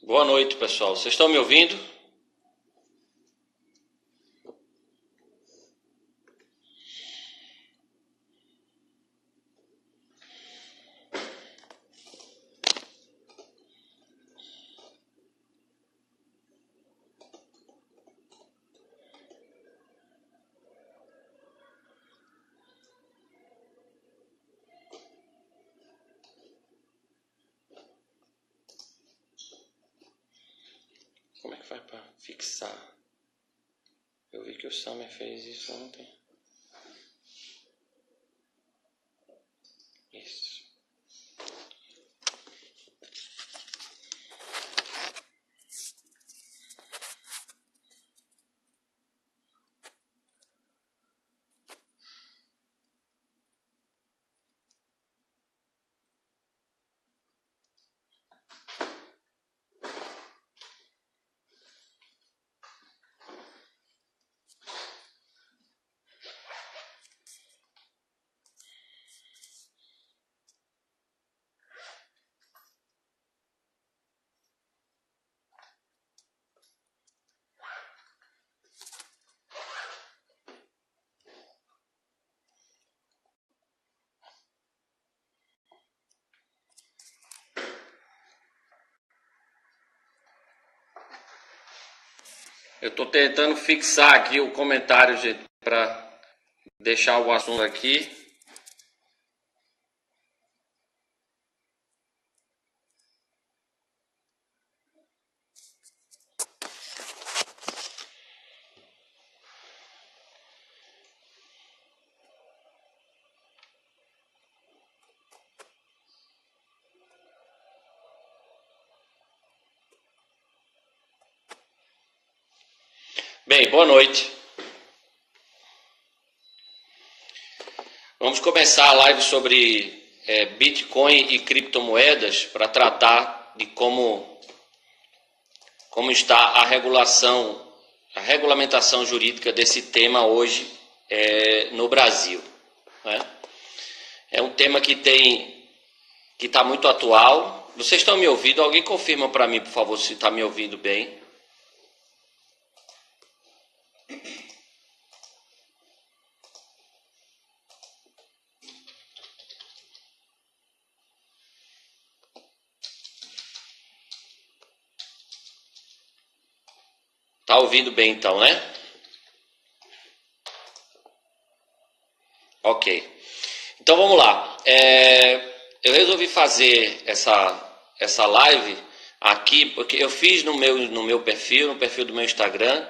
Boa noite, pessoal. Vocês estão me ouvindo? Como é que faz para fixar? Eu vi que o Samer fez isso ontem. Isso. Eu estou tentando fixar aqui o comentário para deixar o assunto aqui. Bem, boa noite. Vamos começar a live sobre Bitcoin e criptomoedas para tratar de como está a regulamentação jurídica desse tema hoje no Brasil, né? É um tema que está muito atual. Vocês estão me ouvindo? Alguém confirma para mim, por favor, se está me ouvindo bem? Tá ouvindo bem então, né? Ok. Então vamos lá. Eu resolvi fazer essa live aqui porque eu fiz no meu perfil, no perfil do meu Instagram,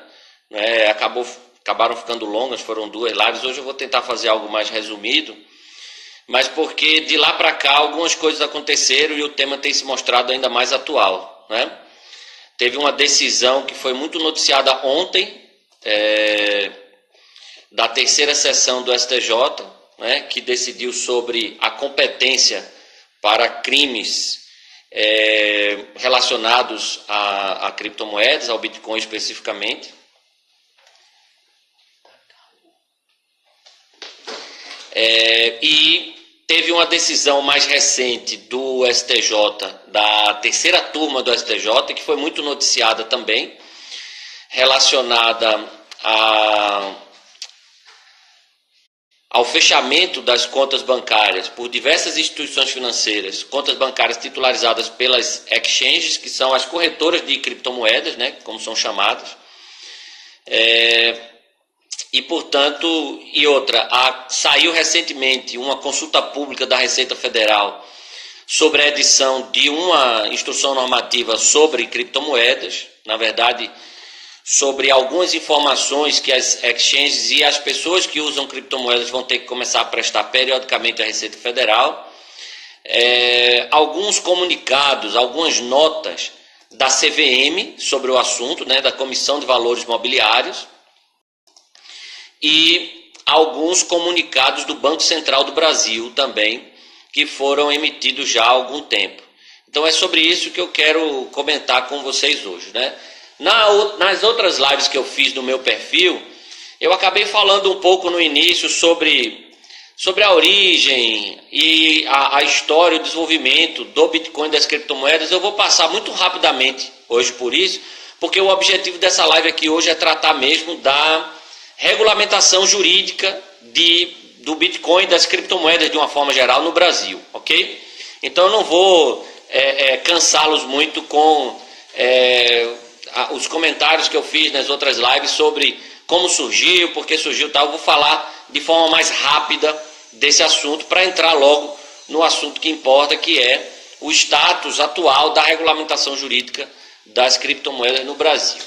né? Acabaram ficando longas, foram 2 lives. Hoje eu vou tentar fazer algo mais resumido, mas porque de lá para cá algumas coisas aconteceram e o tema tem se mostrado ainda mais atual, né? Teve uma decisão que foi muito noticiada ontem, da terceira sessão do STJ, né, que decidiu sobre a competência para crimes relacionados a criptomoedas, ao Bitcoin especificamente. E teve uma decisão mais recente do STJ, da terceira turma do STJ, que foi muito noticiada também, relacionada ao fechamento das contas bancárias por diversas instituições financeiras, contas bancárias titularizadas pelas exchanges, que são as corretoras de criptomoedas, né, como são chamadas. E, portanto, saiu recentemente uma consulta pública da Receita Federal sobre a edição de uma instrução normativa sobre criptomoedas, na verdade, sobre algumas informações que as exchanges e as pessoas que usam criptomoedas vão ter que começar a prestar periodicamente à Receita Federal. Alguns comunicados, algumas notas da CVM sobre o assunto, né, da Comissão de Valores Mobiliários, e alguns comunicados do Banco Central do Brasil também, que foram emitidos já há algum tempo. Então é sobre isso que eu quero comentar com vocês hoje, né? Nas outras lives que eu fiz no meu perfil, eu acabei falando um pouco no início sobre a origem e a história, o desenvolvimento do Bitcoin e das criptomoedas. Eu vou passar muito rapidamente hoje por isso, porque o objetivo dessa live aqui hoje é tratar mesmo da regulamentação jurídica do Bitcoin e das criptomoedas de uma forma geral no Brasil, ok? Então eu não vou cansá-los muito com os comentários que eu fiz nas outras lives sobre como surgiu, por que surgiu e tal. Eu vou falar de forma mais rápida desse assunto para entrar logo no assunto que importa, que é o status atual da regulamentação jurídica das criptomoedas no Brasil,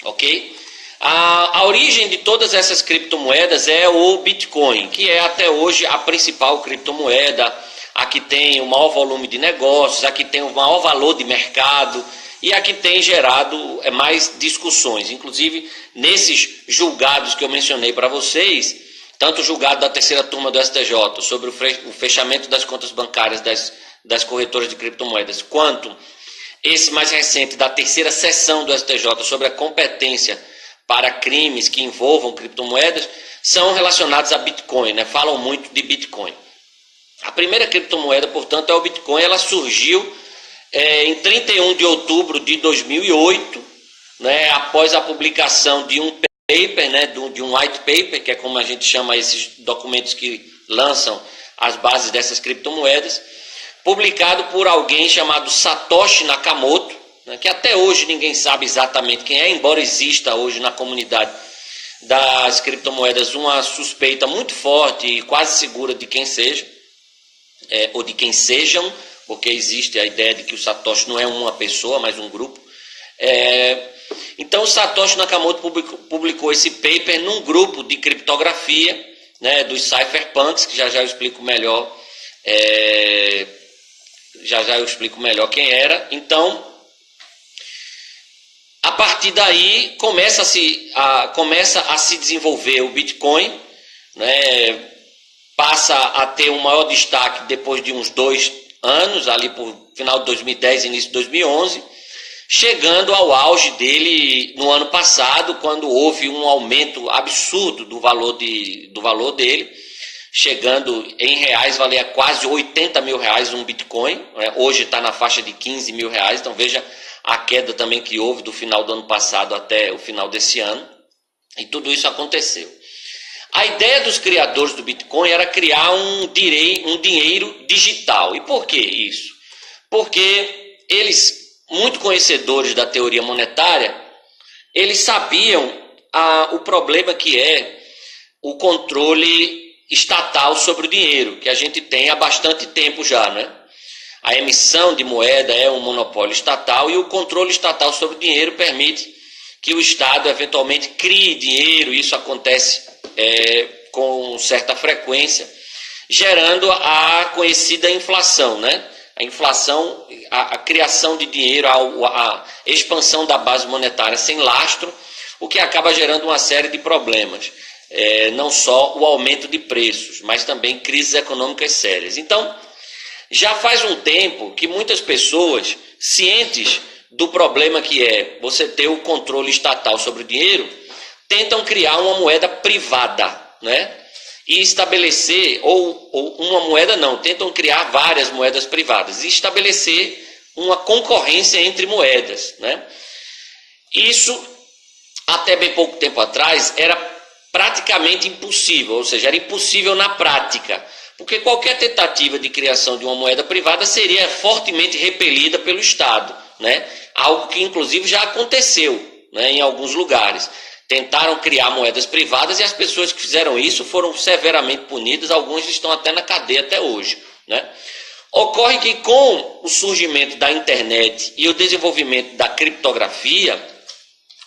ok? A origem de todas essas criptomoedas é o Bitcoin, que é até hoje a principal criptomoeda, a que tem o maior volume de negócios, a que tem o maior valor de mercado e a que tem gerado mais discussões. Inclusive, nesses julgados que eu mencionei para vocês, tanto o julgado da terceira turma do STJ sobre o fechamento das contas bancárias das corretoras de criptomoedas, quanto esse mais recente da terceira sessão do STJ sobre a competência para crimes que envolvam criptomoedas, são relacionados a Bitcoin, né? Falam muito de Bitcoin. A primeira criptomoeda, portanto, é o Bitcoin. Ela surgiu em 31 de outubro de 2008, né? Após a publicação de um paper, né? de um white paper, que é como a gente chama esses documentos que lançam as bases dessas criptomoedas, publicado por alguém chamado Satoshi Nakamoto, né, que até hoje ninguém sabe exatamente quem é, embora exista hoje na comunidade das criptomoedas uma suspeita muito forte e quase segura de quem seja, ou de quem sejam, porque existe a ideia de que o Satoshi não é uma pessoa, mas um grupo. Então o Satoshi Nakamoto publicou esse paper num grupo de criptografia, né, dos cypherpunks, que já eu explico melhor, eu explico melhor quem era. Então, a partir daí começa a se desenvolver o Bitcoin, né? Passa a ter um maior destaque depois de uns 2 anos, ali por final de 2010 e início de 2011, chegando ao auge dele no ano passado, quando houve um aumento absurdo do valor dele, chegando em reais, valia quase 80 mil reais um Bitcoin, né? Hoje está na faixa de 15 mil reais, então veja a queda também que houve do final do ano passado até o final desse ano, e tudo isso aconteceu. A ideia dos criadores do Bitcoin era criar um dinheiro digital. E por que isso? Porque eles, muito conhecedores da teoria monetária, eles sabiam o problema que é o controle estatal sobre o dinheiro, que a gente tem há bastante tempo já, né? A emissão de moeda é um monopólio estatal e o controle estatal sobre o dinheiro permite que o Estado eventualmente crie dinheiro. Isso acontece com certa frequência, gerando a conhecida inflação, né? A inflação, a criação de dinheiro, a expansão da base monetária sem lastro, o que acaba gerando uma série de problemas. Não só o aumento de preços, mas também crises econômicas sérias. Então, já faz um tempo que muitas pessoas, cientes do problema que é você ter o controle estatal sobre o dinheiro, tentam criar uma moeda privada, né? E estabelecer, ou uma moeda não, tentam criar várias moedas privadas e estabelecer uma concorrência entre moedas, né? Isso, até bem pouco tempo atrás, era praticamente impossível, ou seja, era impossível na prática, porque qualquer tentativa de criação de uma moeda privada seria fortemente repelida pelo Estado, né? Algo que inclusive já aconteceu, né, em alguns lugares. Tentaram criar moedas privadas e as pessoas que fizeram isso foram severamente punidas, alguns estão até na cadeia até hoje, né? Ocorre que com o surgimento da internet e o desenvolvimento da criptografia,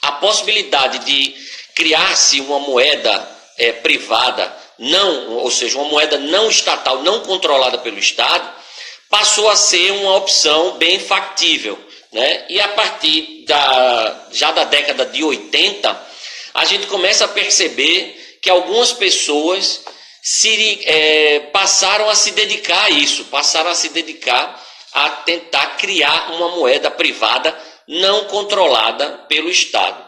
a possibilidade de criar-se uma moeda privada, ou seja, uma moeda não estatal, não controlada pelo Estado, passou a ser uma opção bem factível, né? E a partir já da década de 80, a gente começa a perceber que algumas pessoas passaram a se dedicar a isso, passaram a se dedicar a tentar criar uma moeda privada não controlada pelo Estado.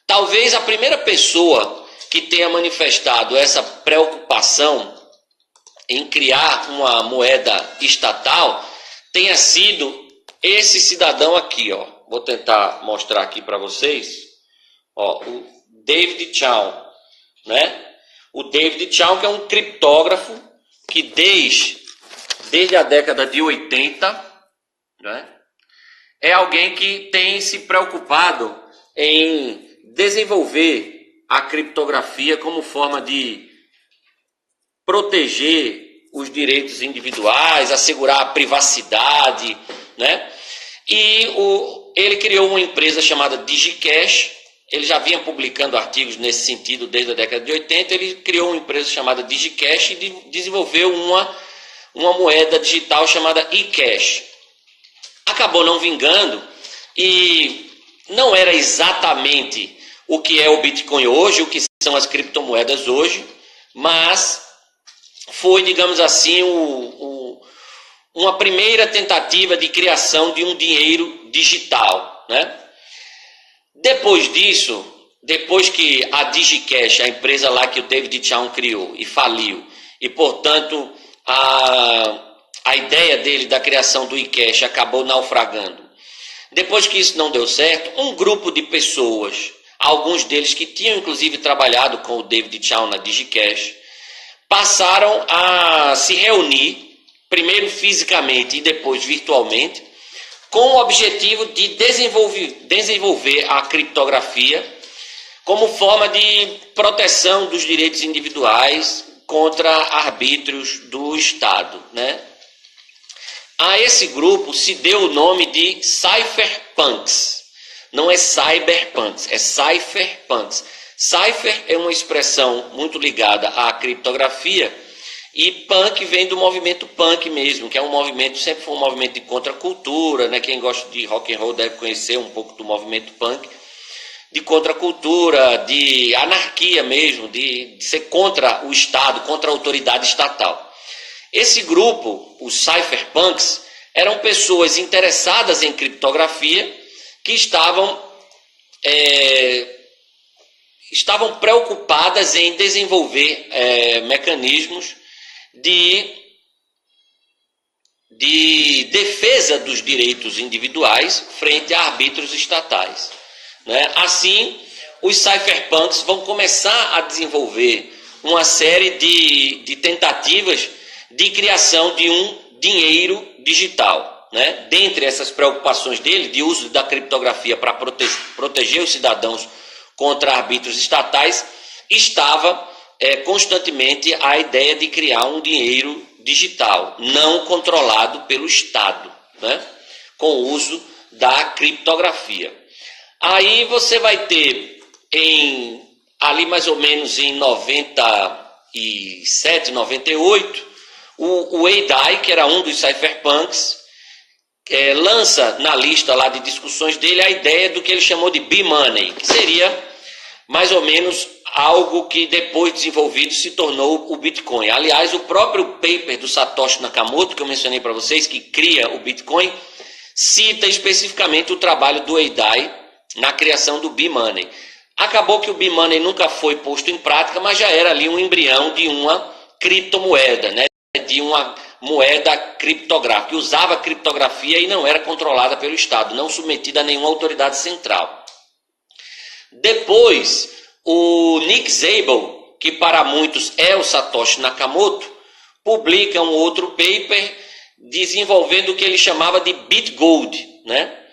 Talvez a primeira pessoa que tenha manifestado essa preocupação em criar uma moeda estatal tenha sido esse cidadão aqui, ó, vou tentar mostrar aqui para vocês. Ó, o David Chaum, né? O David Chaum, que é um criptógrafo que desde a década de 80, né, é alguém que tem se preocupado em desenvolver a criptografia como forma de proteger os direitos individuais, assegurar a privacidade, né? E ele criou uma empresa chamada DigiCash. Ele já vinha publicando artigos nesse sentido desde a década de 80. Ele criou uma empresa chamada DigiCash e desenvolveu uma moeda digital chamada eCash. Acabou não vingando e não era exatamente o que é o Bitcoin hoje, o que são as criptomoedas hoje, mas foi, digamos assim, uma primeira tentativa de criação de um dinheiro digital, né? Depois disso, depois que a DigiCash, a empresa lá que o David Chaum criou e faliu, e portanto a ideia dele da criação do eCash acabou naufragando. Depois que isso não deu certo, um grupo de pessoas, alguns deles que tinham inclusive trabalhado com o David Chaum na DigiCash, passaram a se reunir, primeiro fisicamente e depois virtualmente, com o objetivo de desenvolver a criptografia como forma de proteção dos direitos individuais contra arbítrios do Estado, né? A esse grupo se deu o nome de cypherpunks. Não é cyberpunks, é cypherpunks. Cypher é uma expressão muito ligada à criptografia e punk vem do movimento punk mesmo, que é um movimento, sempre foi um movimento de contracultura, né? Quem gosta de rock and roll deve conhecer um pouco do movimento punk, de contracultura, de anarquia mesmo, de ser contra o Estado, contra a autoridade estatal. Esse grupo, os cypherpunks, eram pessoas interessadas em criptografia que estavam preocupadas em desenvolver mecanismos de defesa dos direitos individuais frente a arbítrios estatais, né? Assim, os cypherpunks vão começar a desenvolver uma série de tentativas de criação de um dinheiro digital, né? Dentre essas preocupações dele, de uso da criptografia para proteger os cidadãos contra arbítrios estatais, estava constantemente a ideia de criar um dinheiro digital, não controlado pelo Estado, né? Com o uso da criptografia. Aí você vai ter, ali mais ou menos em 97, 98, o Eidai, que era um dos cypherpunks, lança na lista lá de discussões dele a ideia do que ele chamou de B-Money, que seria mais ou menos algo que depois desenvolvido se tornou o Bitcoin. Aliás, o próprio paper do Satoshi Nakamoto, que eu mencionei para vocês, que cria o Bitcoin, cita especificamente o trabalho do Eidai na criação do B-Money. Acabou que o B-Money nunca foi posto em prática, mas já era ali um embrião de uma criptomoeda, né? De uma moeda criptográfica, que usava criptografia e não era controlada pelo Estado, não submetida a nenhuma autoridade central. Depois, o Nick Szabo, que para muitos é o Satoshi Nakamoto, publica um outro paper desenvolvendo o que ele chamava de BitGold, né?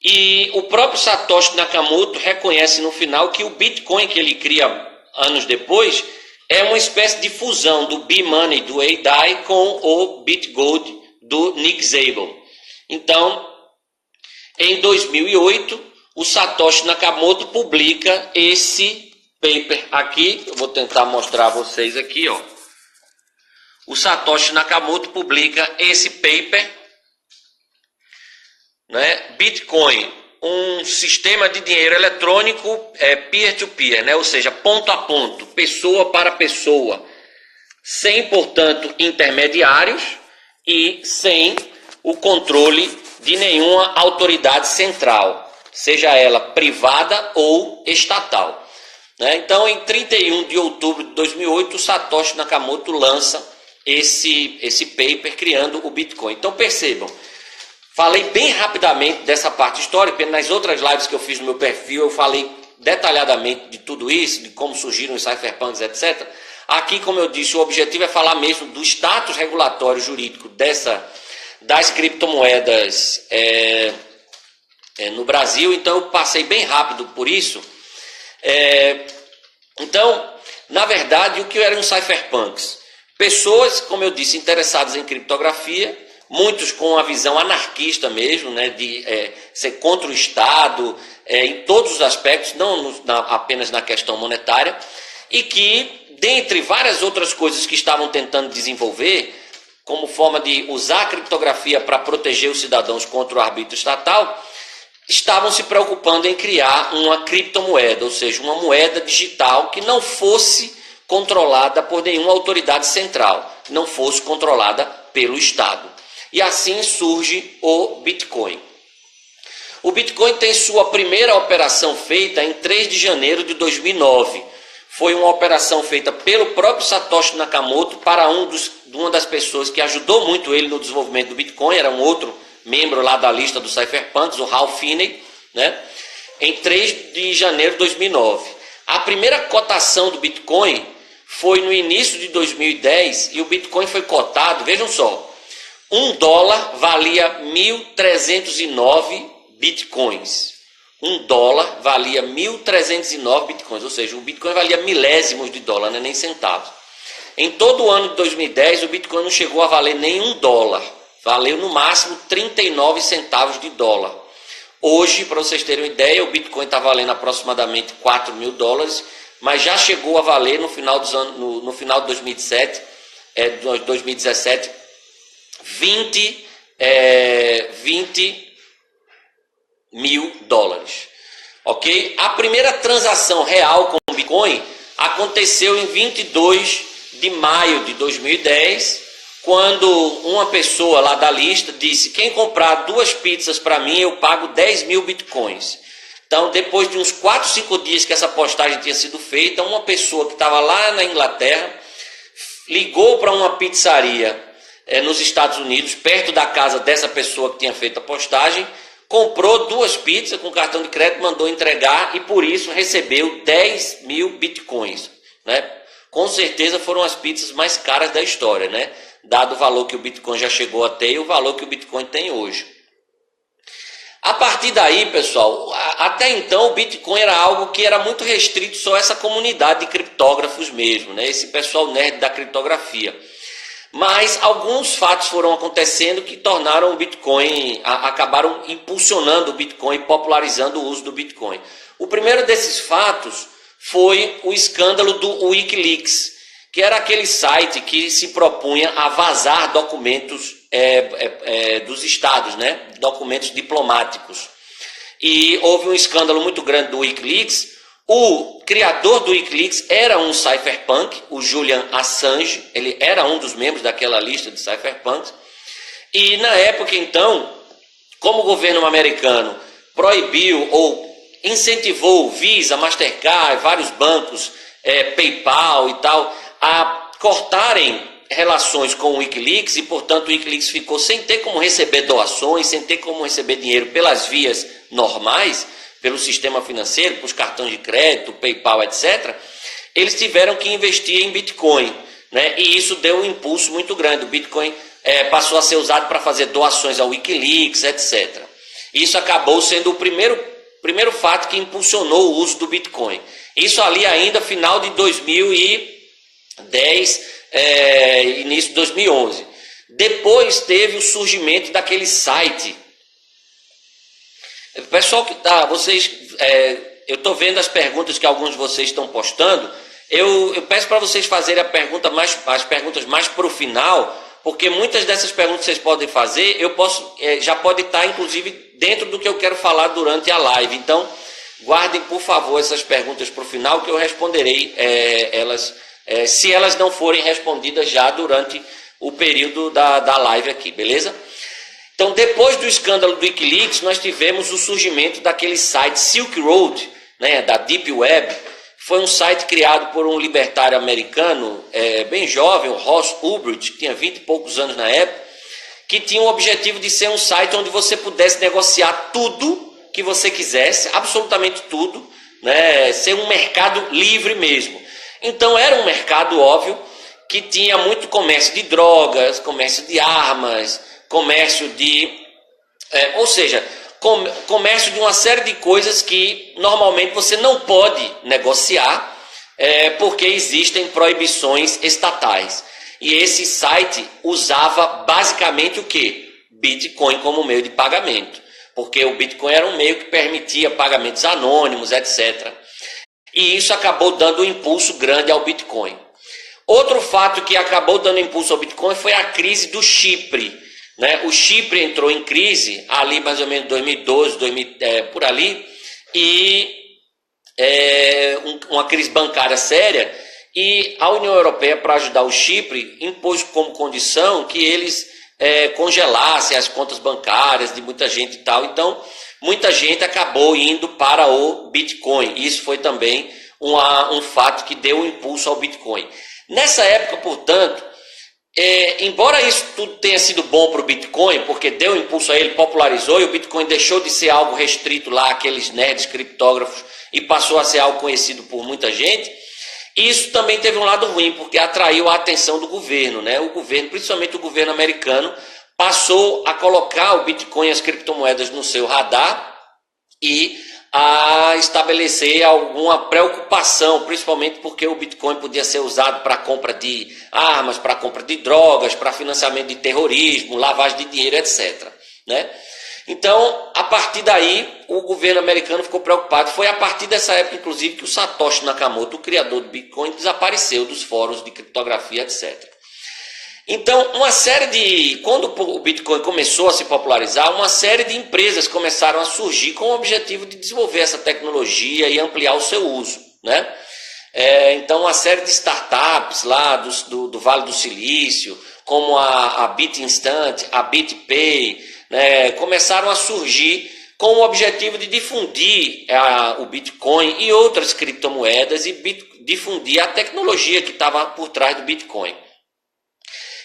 E o próprio Satoshi Nakamoto reconhece no final que o Bitcoin que ele cria anos depois é uma espécie de fusão do B-Money do Eidai com o BitGold do Nick Szabo. Então, em 2008, o Satoshi Nakamoto publica esse paper aqui. Eu vou tentar mostrar a vocês aqui, ó. O Satoshi Nakamoto publica esse paper, né? Bitcoin, um sistema de dinheiro eletrônico peer-to-peer, né? Ou seja, ponto a ponto, pessoa para pessoa, sem, portanto, intermediários e sem o controle de nenhuma autoridade central, seja ela privada ou estatal, né? Então, em 31 de outubro de 2008, o Satoshi Nakamoto lança esse paper criando o Bitcoin. Então, percebam, Falei bem rapidamente dessa parte histórica, nas outras lives que eu fiz no meu perfil eu falei detalhadamente de tudo isso, de como surgiram os cypherpunks, etc. Aqui, como eu disse, o objetivo é falar mesmo do status regulatório jurídico das criptomoedas no Brasil, então eu passei bem rápido por isso. Então, na verdade, o que eram os cypherpunks? Pessoas, como eu disse, interessadas em criptografia, muitos com a visão anarquista mesmo, né, de ser contra o Estado, em todos os aspectos, não apenas na questão monetária, e que, dentre várias outras coisas que estavam tentando desenvolver, como forma de usar a criptografia para proteger os cidadãos contra o arbítrio estatal, estavam se preocupando em criar uma criptomoeda, ou seja, uma moeda digital que não fosse controlada por nenhuma autoridade central, não fosse controlada pelo Estado. E assim surge o Bitcoin. O Bitcoin tem sua primeira operação feita em 3 de janeiro de 2009. Foi uma operação feita pelo próprio Satoshi Nakamoto para uma das pessoas que ajudou muito ele no desenvolvimento do Bitcoin, era um outro membro lá da lista dos cypherpunks, o Ralph Finney, né? Em 3 de janeiro de 2009. A primeira cotação do Bitcoin foi no início de 2010 e o Bitcoin foi cotado, vejam só, $1 valia 1.309 Bitcoins. $1 valia 1.309 Bitcoins, ou seja, o Bitcoin valia milésimos de dólar, né? Nem centavos. Em todo o ano de 2010, o Bitcoin não chegou a valer nem $1. Valeu no máximo 39 centavos de dólar. Hoje, para vocês terem uma ideia, o Bitcoin está valendo aproximadamente $4.000, mas já chegou a valer no final de 2017, 20 mil dólares. Ok? A primeira transação real com o Bitcoin aconteceu em 22 de maio de 2010, quando uma pessoa lá da lista disse: quem comprar 2 pizzas para mim, eu pago 10.000 bitcoins. Então, depois de uns 4, 5 dias que essa postagem tinha sido feita, uma pessoa que estava lá na Inglaterra ligou para uma pizzaria nos Estados Unidos, perto da casa dessa pessoa que tinha feito a postagem, comprou 2 pizzas com cartão de crédito, mandou entregar e por isso recebeu 10.000 bitcoins, né? Com certeza foram as pizzas mais caras da história, né? Dado o valor que o Bitcoin já chegou a ter e o valor que o Bitcoin tem hoje. A partir daí, pessoal, até então o Bitcoin era algo que era muito restrito só a essa comunidade de criptógrafos mesmo, né? Esse pessoal nerd da criptografia. Mas alguns fatos foram acontecendo que tornaram o Bitcoin, acabaram impulsionando o Bitcoin, popularizando o uso do Bitcoin. O primeiro desses fatos foi o escândalo do Wikileaks, que era aquele site que se propunha a vazar documentos dos estados, né? Documentos diplomáticos. E houve um escândalo muito grande do Wikileaks. O criador do Wikileaks era um cypherpunk, o Julian Assange, ele era um dos membros daquela lista de cypherpunks. E na época, então, como o governo americano proibiu ou incentivou Visa, Mastercard, vários bancos, PayPal e tal, a cortarem relações com o Wikileaks e, portanto, o Wikileaks ficou sem ter como receber doações, sem ter como receber dinheiro pelas vias normais, pelo sistema financeiro, pelos cartões de crédito, PayPal, etc., eles tiveram que investir em Bitcoin, né? E isso deu um impulso muito grande. O Bitcoin passou a ser usado para fazer doações ao Wikileaks, etc. Isso acabou sendo o primeiro fato que impulsionou o uso do Bitcoin. Isso ali ainda final de 2010, início de 2011. Depois teve o surgimento daquele site. Pessoal que tá, vocês, eu estou vendo as perguntas que alguns de vocês estão postando. Eu peço para vocês fazerem as perguntas mais para o final, porque muitas dessas perguntas que vocês podem fazer, já pode estar inclusive dentro do que eu quero falar durante a live. Então, guardem por favor essas perguntas para o final, que eu responderei elas, se elas não forem respondidas já durante o período da live aqui, beleza? Então, depois do escândalo do Wikileaks, nós tivemos o surgimento daquele site Silk Road, né, da Deep Web. Foi um site criado por um libertário americano, bem jovem, o Ross Ulbricht, que tinha 20 e poucos anos na época, que tinha o objetivo de ser um site onde você pudesse negociar tudo que você quisesse, absolutamente tudo, né? Ser um mercado livre mesmo. Então era um mercado, óbvio, que tinha muito comércio de drogas, comércio de armas, comércio de... ou seja, comércio de uma série de coisas que normalmente você não pode negociar, porque existem proibições estatais. E esse site usava basicamente o quê? Bitcoin como meio de pagamento. Porque o Bitcoin era um meio que permitia pagamentos anônimos, etc. E isso acabou dando um impulso grande ao Bitcoin. Outro fato que acabou dando impulso ao Bitcoin foi a crise do Chipre, né? O Chipre entrou em crise ali mais ou menos 2012, por ali, e uma crise bancária séria. E a União Europeia, para ajudar o Chipre, impôs como condição que eles congelassem as contas bancárias de muita gente e tal. Então, muita gente acabou indo para o Bitcoin. Isso foi também um fato que deu um impulso ao Bitcoin. Nessa época, portanto, embora isso tudo tenha sido bom para o Bitcoin, porque deu um impulso a ele, popularizou, e o Bitcoin deixou de ser algo restrito lá, aqueles nerds criptógrafos, e passou a ser algo conhecido por muita gente, isso também teve um lado ruim, porque atraiu a atenção do governo, né? O governo, principalmente o governo americano, passou a colocar o Bitcoin e as criptomoedas no seu radar e a estabelecer alguma preocupação, principalmente porque o Bitcoin podia ser usado para compra de armas, para compra de drogas, para financiamento de terrorismo, lavagem de dinheiro, etc., né? Então, a partir daí, o governo americano ficou preocupado. Foi a partir dessa época, inclusive, que o Satoshi Nakamoto, o criador do Bitcoin, desapareceu dos fóruns de criptografia, etc. Então, quando o Bitcoin começou a se popularizar, uma série de empresas começaram a surgir com o objetivo de desenvolver essa tecnologia e ampliar o seu uso, né? Então, uma série de startups lá do Vale do Silício, como a BitInstant, a BitPay, começaram a surgir com o objetivo de difundir o Bitcoin e outras criptomoedas e difundir a tecnologia que estava por trás do Bitcoin.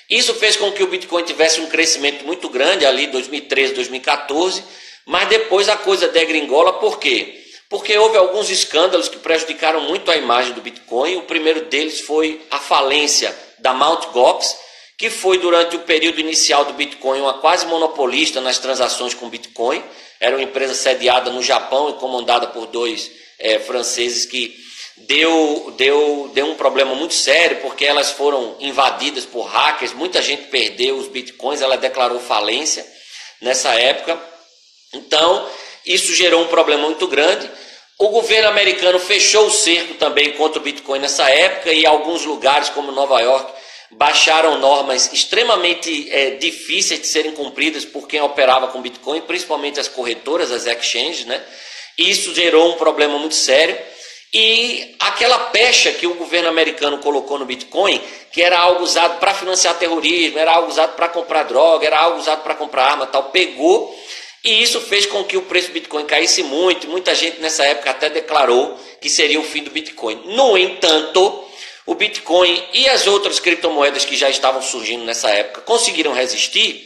Isso fez com que o Bitcoin tivesse um crescimento muito grande ali 2013, 2014, mas depois a coisa degringola. Por quê? Porque houve alguns escândalos que prejudicaram muito a imagem do Bitcoin. O primeiro deles foi a falência da Mt. Gox, que foi durante o período inicial do Bitcoin uma quase monopolista nas transações com Bitcoin. Era uma empresa sediada no Japão e comandada por dois franceses que deu um problema muito sério, porque elas foram invadidas por hackers, muita gente perdeu os Bitcoins, ela declarou falência nessa época. Então, isso gerou um problema muito grande. O governo americano fechou o cerco também contra o Bitcoin nessa época, e alguns lugares como Nova York baixaram normas extremamente difíceis de serem cumpridas por quem operava com Bitcoin, principalmente as corretoras, as exchanges, né? Isso gerou um problema muito sério. E aquela pecha que o governo americano colocou no Bitcoin, que era algo usado para financiar terrorismo, era algo usado para comprar droga, era algo usado para comprar arma, tal, pegou, e isso fez com que o preço do Bitcoin caísse muito. Muita gente nessa época até declarou que seria o fim do Bitcoin. No entanto, o Bitcoin e as outras criptomoedas que já estavam surgindo nessa época conseguiram resistir,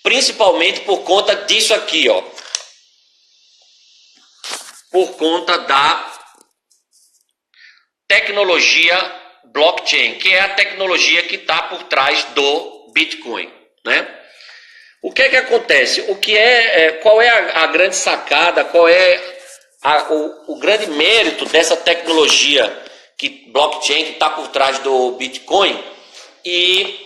principalmente por conta disso aqui, ó. Por conta da tecnologia blockchain, que é a tecnologia que está por trás do Bitcoin, né? O que é que acontece? Qual é a grande sacada, qual é o grande mérito dessa tecnologia blockchain que está por trás do Bitcoin, e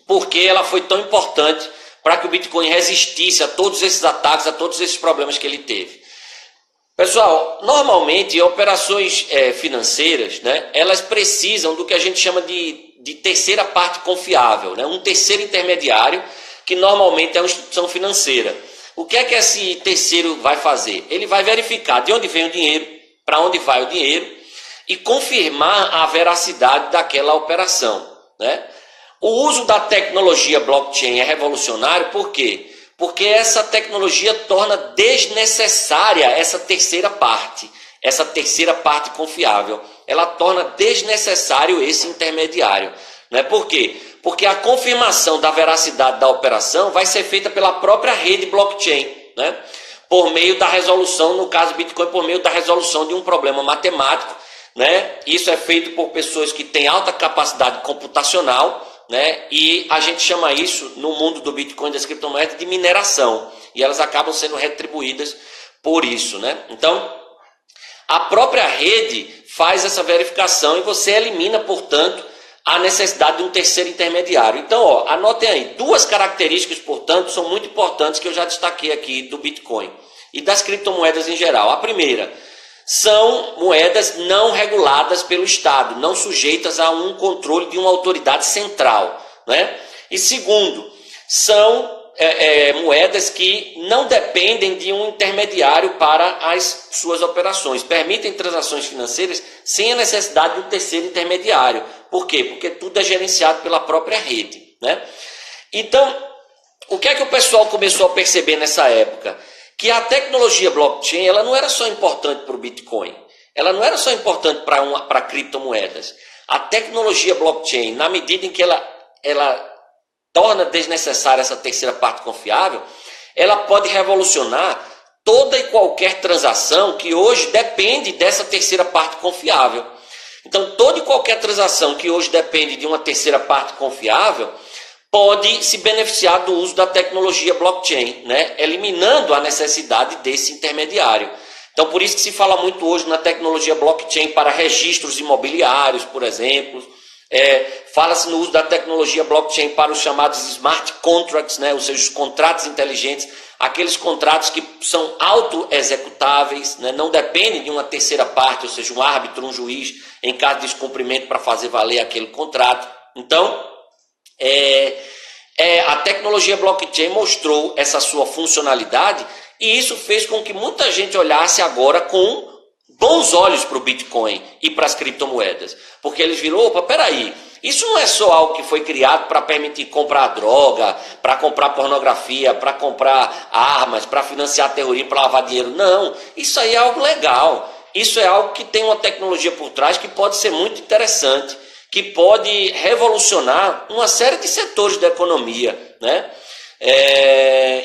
por que ela foi tão importante para que o Bitcoin resistisse a todos esses ataques, a todos esses problemas que ele teve? Pessoal, normalmente operações financeiras, né, elas precisam do que a gente chama de terceira parte confiável, né, um terceiro intermediário, que normalmente é uma instituição financeira. O que é que esse terceiro vai fazer? Ele vai verificar de onde vem o dinheiro, para onde vai o dinheiro, e confirmar a veracidade daquela operação, né? O uso da tecnologia blockchain é revolucionário, por quê? Porque essa tecnologia torna desnecessária essa terceira parte confiável. Ela torna desnecessário esse intermediário, né? Por quê? Porque a confirmação da veracidade da operação vai ser feita pela própria rede blockchain, né? Por meio da resolução, no caso Bitcoin, por meio da resolução de um problema matemático, né? Isso é feito por pessoas que têm alta capacidade computacional, né? E a gente chama isso, no mundo do Bitcoin e das criptomoedas, de mineração. E elas acabam sendo retribuídas por isso, né? Então, a própria rede faz essa verificação e você elimina, portanto, a necessidade de um terceiro intermediário. Então, ó, anotem aí, duas características, portanto, são muito importantes que eu já destaquei aqui do Bitcoin e das criptomoedas em geral. A primeira, são moedas não reguladas pelo Estado, não sujeitas a um controle de uma autoridade central, né? E segundo, são moedas que não dependem de um intermediário para as suas operações, permitem transações financeiras sem a necessidade de um terceiro intermediário. Por quê? Porque tudo é gerenciado pela própria rede, né? Então, o que é que o pessoal começou a perceber nessa época? Que a tecnologia blockchain ela não era só importante para o Bitcoin, ela não era só importante para criptomoedas. A tecnologia blockchain, na medida em que ela torna desnecessária essa terceira parte confiável, ela pode revolucionar toda e qualquer transação que hoje depende dessa terceira parte confiável. Então, toda e qualquer transação que hoje depende de uma terceira parte confiável pode se beneficiar do uso da tecnologia blockchain, né? Eliminando a necessidade desse intermediário. Então, por isso que se fala muito hoje na tecnologia blockchain para registros imobiliários, por exemplo. Fala-se no uso da tecnologia blockchain para os chamados smart contracts, né? Ou seja, os contratos inteligentes, aqueles contratos que são auto-executáveis, né? Não dependem de uma terceira parte, ou seja, um árbitro, um juiz, em caso de descumprimento para fazer valer aquele contrato. Então, a tecnologia blockchain mostrou essa sua funcionalidade e isso fez com que muita gente olhasse agora com bons olhos para o Bitcoin e para as criptomoedas, porque eles viram, opa, peraí, isso não é só algo que foi criado para permitir comprar droga, para comprar pornografia, para comprar armas, para financiar terrorismo, para lavar dinheiro, não, isso aí é algo legal, isso é algo que tem uma tecnologia por trás que pode ser muito interessante, que pode revolucionar uma série de setores da economia, né?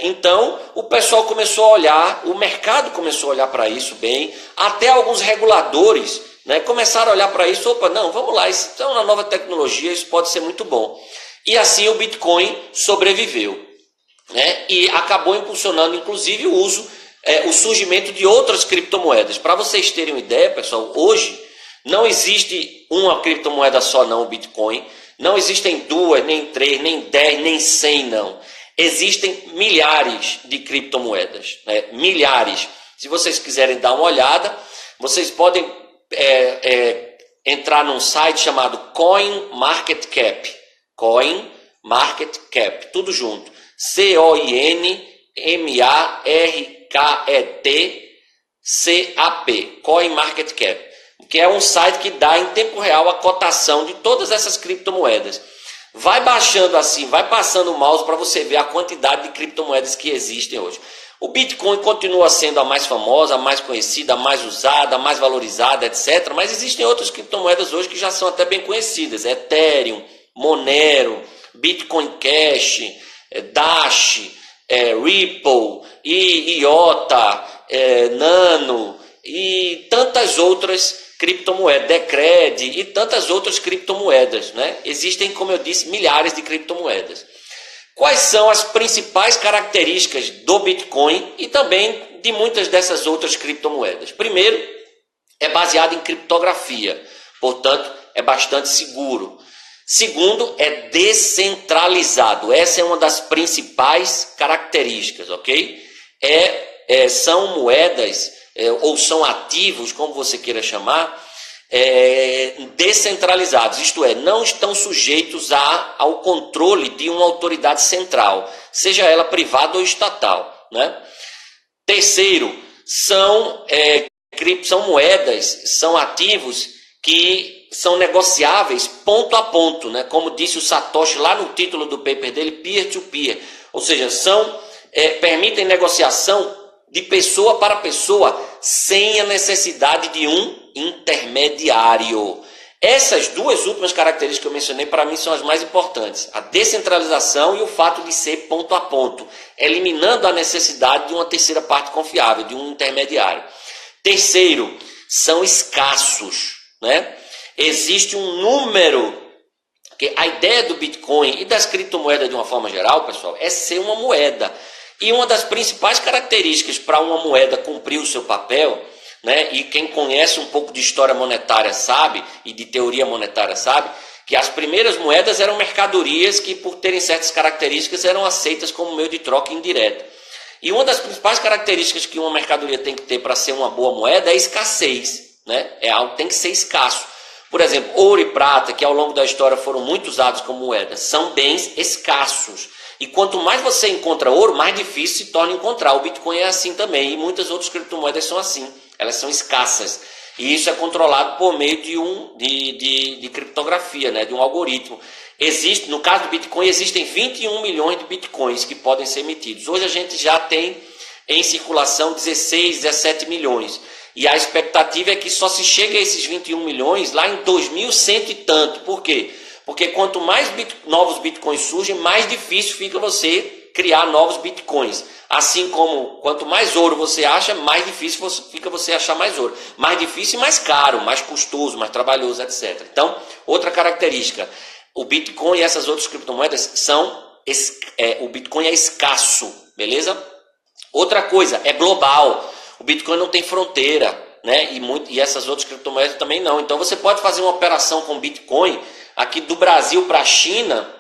Então o pessoal começou a olhar, o mercado começou a olhar para isso bem, até alguns reguladores, né, começaram a olhar para isso, opa, não, vamos lá, isso é uma nova tecnologia, isso pode ser muito bom. E assim o Bitcoin sobreviveu, né, e acabou impulsionando inclusive o uso, o surgimento de outras criptomoedas. Para vocês terem uma ideia, pessoal, hoje não existe uma criptomoeda só não, o Bitcoin, não existem duas, nem três, nem 10, nem 100 não. Existem milhares de criptomoedas, né? Milhares. Se vocês quiserem dar uma olhada, vocês podem entrar num site chamado CoinMarketCap. CoinMarketCap, tudo junto. CoinMarketCap. CoinMarketCap. Que é um site que dá em tempo real a cotação de todas essas criptomoedas. Vai baixando assim, vai passando o mouse para você ver a quantidade de criptomoedas que existem hoje. O Bitcoin continua sendo a mais famosa, a mais conhecida, a mais usada, a mais valorizada, etc. Mas existem outras criptomoedas hoje que já são até bem conhecidas. Ethereum, Monero, Bitcoin Cash, Dash, Ripple, IOTA, Nano e tantas outras criptomoedas, Decred e tantas outras criptomoedas, né? Existem, como eu disse, milhares de criptomoedas. Quais são as principais características do Bitcoin e também de muitas dessas outras criptomoedas? Primeiro, é baseado em criptografia, portanto, é bastante seguro. Segundo, é descentralizado. Essa é uma das principais características, ok? São moedas ou são ativos, como você queira chamar, descentralizados, isto é, não estão sujeitos ao controle de uma autoridade central, seja ela privada ou estatal, né? Terceiro, são moedas, são ativos que são negociáveis ponto a ponto, né? Como disse o Satoshi lá no título do paper dele, peer-to-peer, ou seja, permitem negociação de pessoa para pessoa, sem a necessidade de um intermediário. Essas duas últimas características que eu mencionei, para mim, são as mais importantes. A descentralização e o fato de ser ponto a ponto, eliminando a necessidade de uma terceira parte confiável, de um intermediário. Terceiro, são escassos, né? Existe um número, que a ideia do Bitcoin e das criptomoedas de uma forma geral, pessoal, é ser uma moeda. E uma das principais características para uma moeda cumprir o seu papel, né, e quem conhece um pouco de história monetária sabe, e de teoria monetária sabe, que as primeiras moedas eram mercadorias que, por terem certas características, eram aceitas como meio de troca indireta. E uma das principais características que uma mercadoria tem que ter para ser uma boa moeda é a escassez, né? É algo que tem que ser escasso. Por exemplo, ouro e prata, que ao longo da história foram muito usados como moedas, são bens escassos. E quanto mais você encontra ouro, mais difícil se torna encontrar. O Bitcoin é assim também, e muitas outras criptomoedas são assim. Elas são escassas. E isso é controlado por meio de criptografia, né? De um algoritmo. No caso do Bitcoin, existem 21 milhões de Bitcoins que podem ser emitidos. Hoje a gente já tem em circulação 16, 17 milhões. E a expectativa é que só se chegue a esses 21 milhões lá em 2100 e tanto. Por quê? Porque quanto mais novos Bitcoins surgem, mais difícil fica você criar novos Bitcoins. Assim como quanto mais ouro você acha, mais difícil fica você achar mais ouro. Mais difícil e mais caro, mais custoso, mais trabalhoso, etc. Então, outra característica, o Bitcoin e essas outras criptomoedas o Bitcoin é escasso, beleza? Outra coisa, é global. O Bitcoin não tem fronteira, né? E essas outras criptomoedas também não. Então você pode fazer uma operação com Bitcoin aqui do Brasil para a China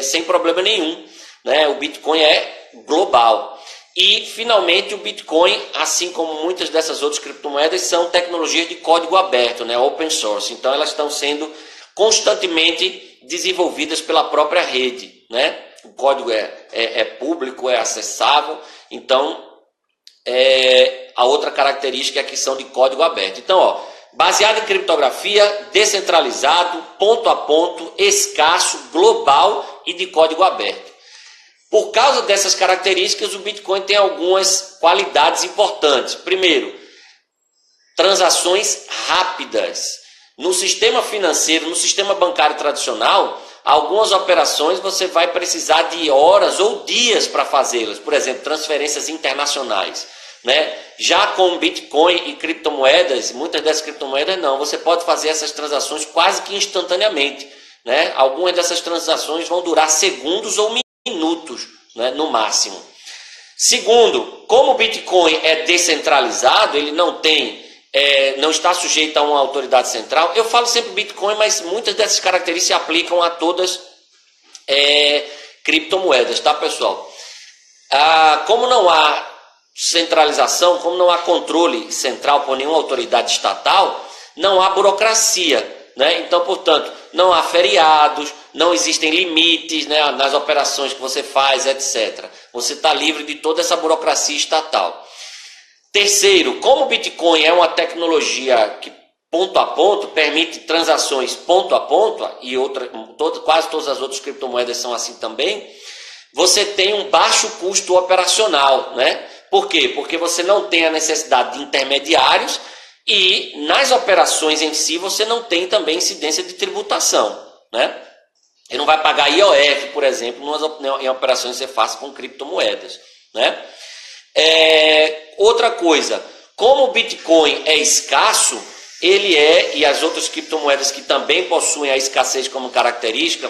sem problema nenhum, né? O Bitcoin é global. E finalmente o Bitcoin, assim como muitas dessas outras criptomoedas, são tecnologias de código aberto, né? Open source. Então elas estão sendo constantemente desenvolvidas pela própria rede, né? O código é público, é acessável. Então a outra característica é que são de código aberto. Então, baseado em criptografia, descentralizado, ponto a ponto, escasso, global e de código aberto. Por causa dessas características, o Bitcoin tem algumas qualidades importantes. Primeiro, transações rápidas. No sistema financeiro, no sistema bancário tradicional, algumas operações você vai precisar de horas ou dias para fazê-las. Por exemplo, transferências internacionais, né? Já com Bitcoin e criptomoedas, muitas dessas criptomoedas não, você pode fazer essas transações quase que instantaneamente, né? Algumas dessas transações vão durar segundos ou minutos, né? No máximo. Segundo, como o Bitcoin é descentralizado, ele não está sujeito a uma autoridade central. Eu falo sempre Bitcoin, mas muitas dessas características se aplicam a todas criptomoedas, tá, pessoal? Como não há centralização, como não há controle central por nenhuma autoridade estatal, não há burocracia, né? Então, portanto, não há feriados, não existem limites, né, nas operações que você faz, etc. Você está livre de toda essa burocracia estatal. Terceiro, como o Bitcoin é uma tecnologia que ponto a ponto permite transações ponto a ponto, e quase todas as outras criptomoedas são assim também, você tem um baixo custo operacional, né? Por quê? Porque você não tem a necessidade de intermediários e nas operações em si você não tem também incidência de tributação, né? Você não vai pagar IOF, por exemplo, em operações que você faça com criptomoedas, né? Outra coisa, como o Bitcoin é escasso, e as outras criptomoedas que também possuem a escassez como característica,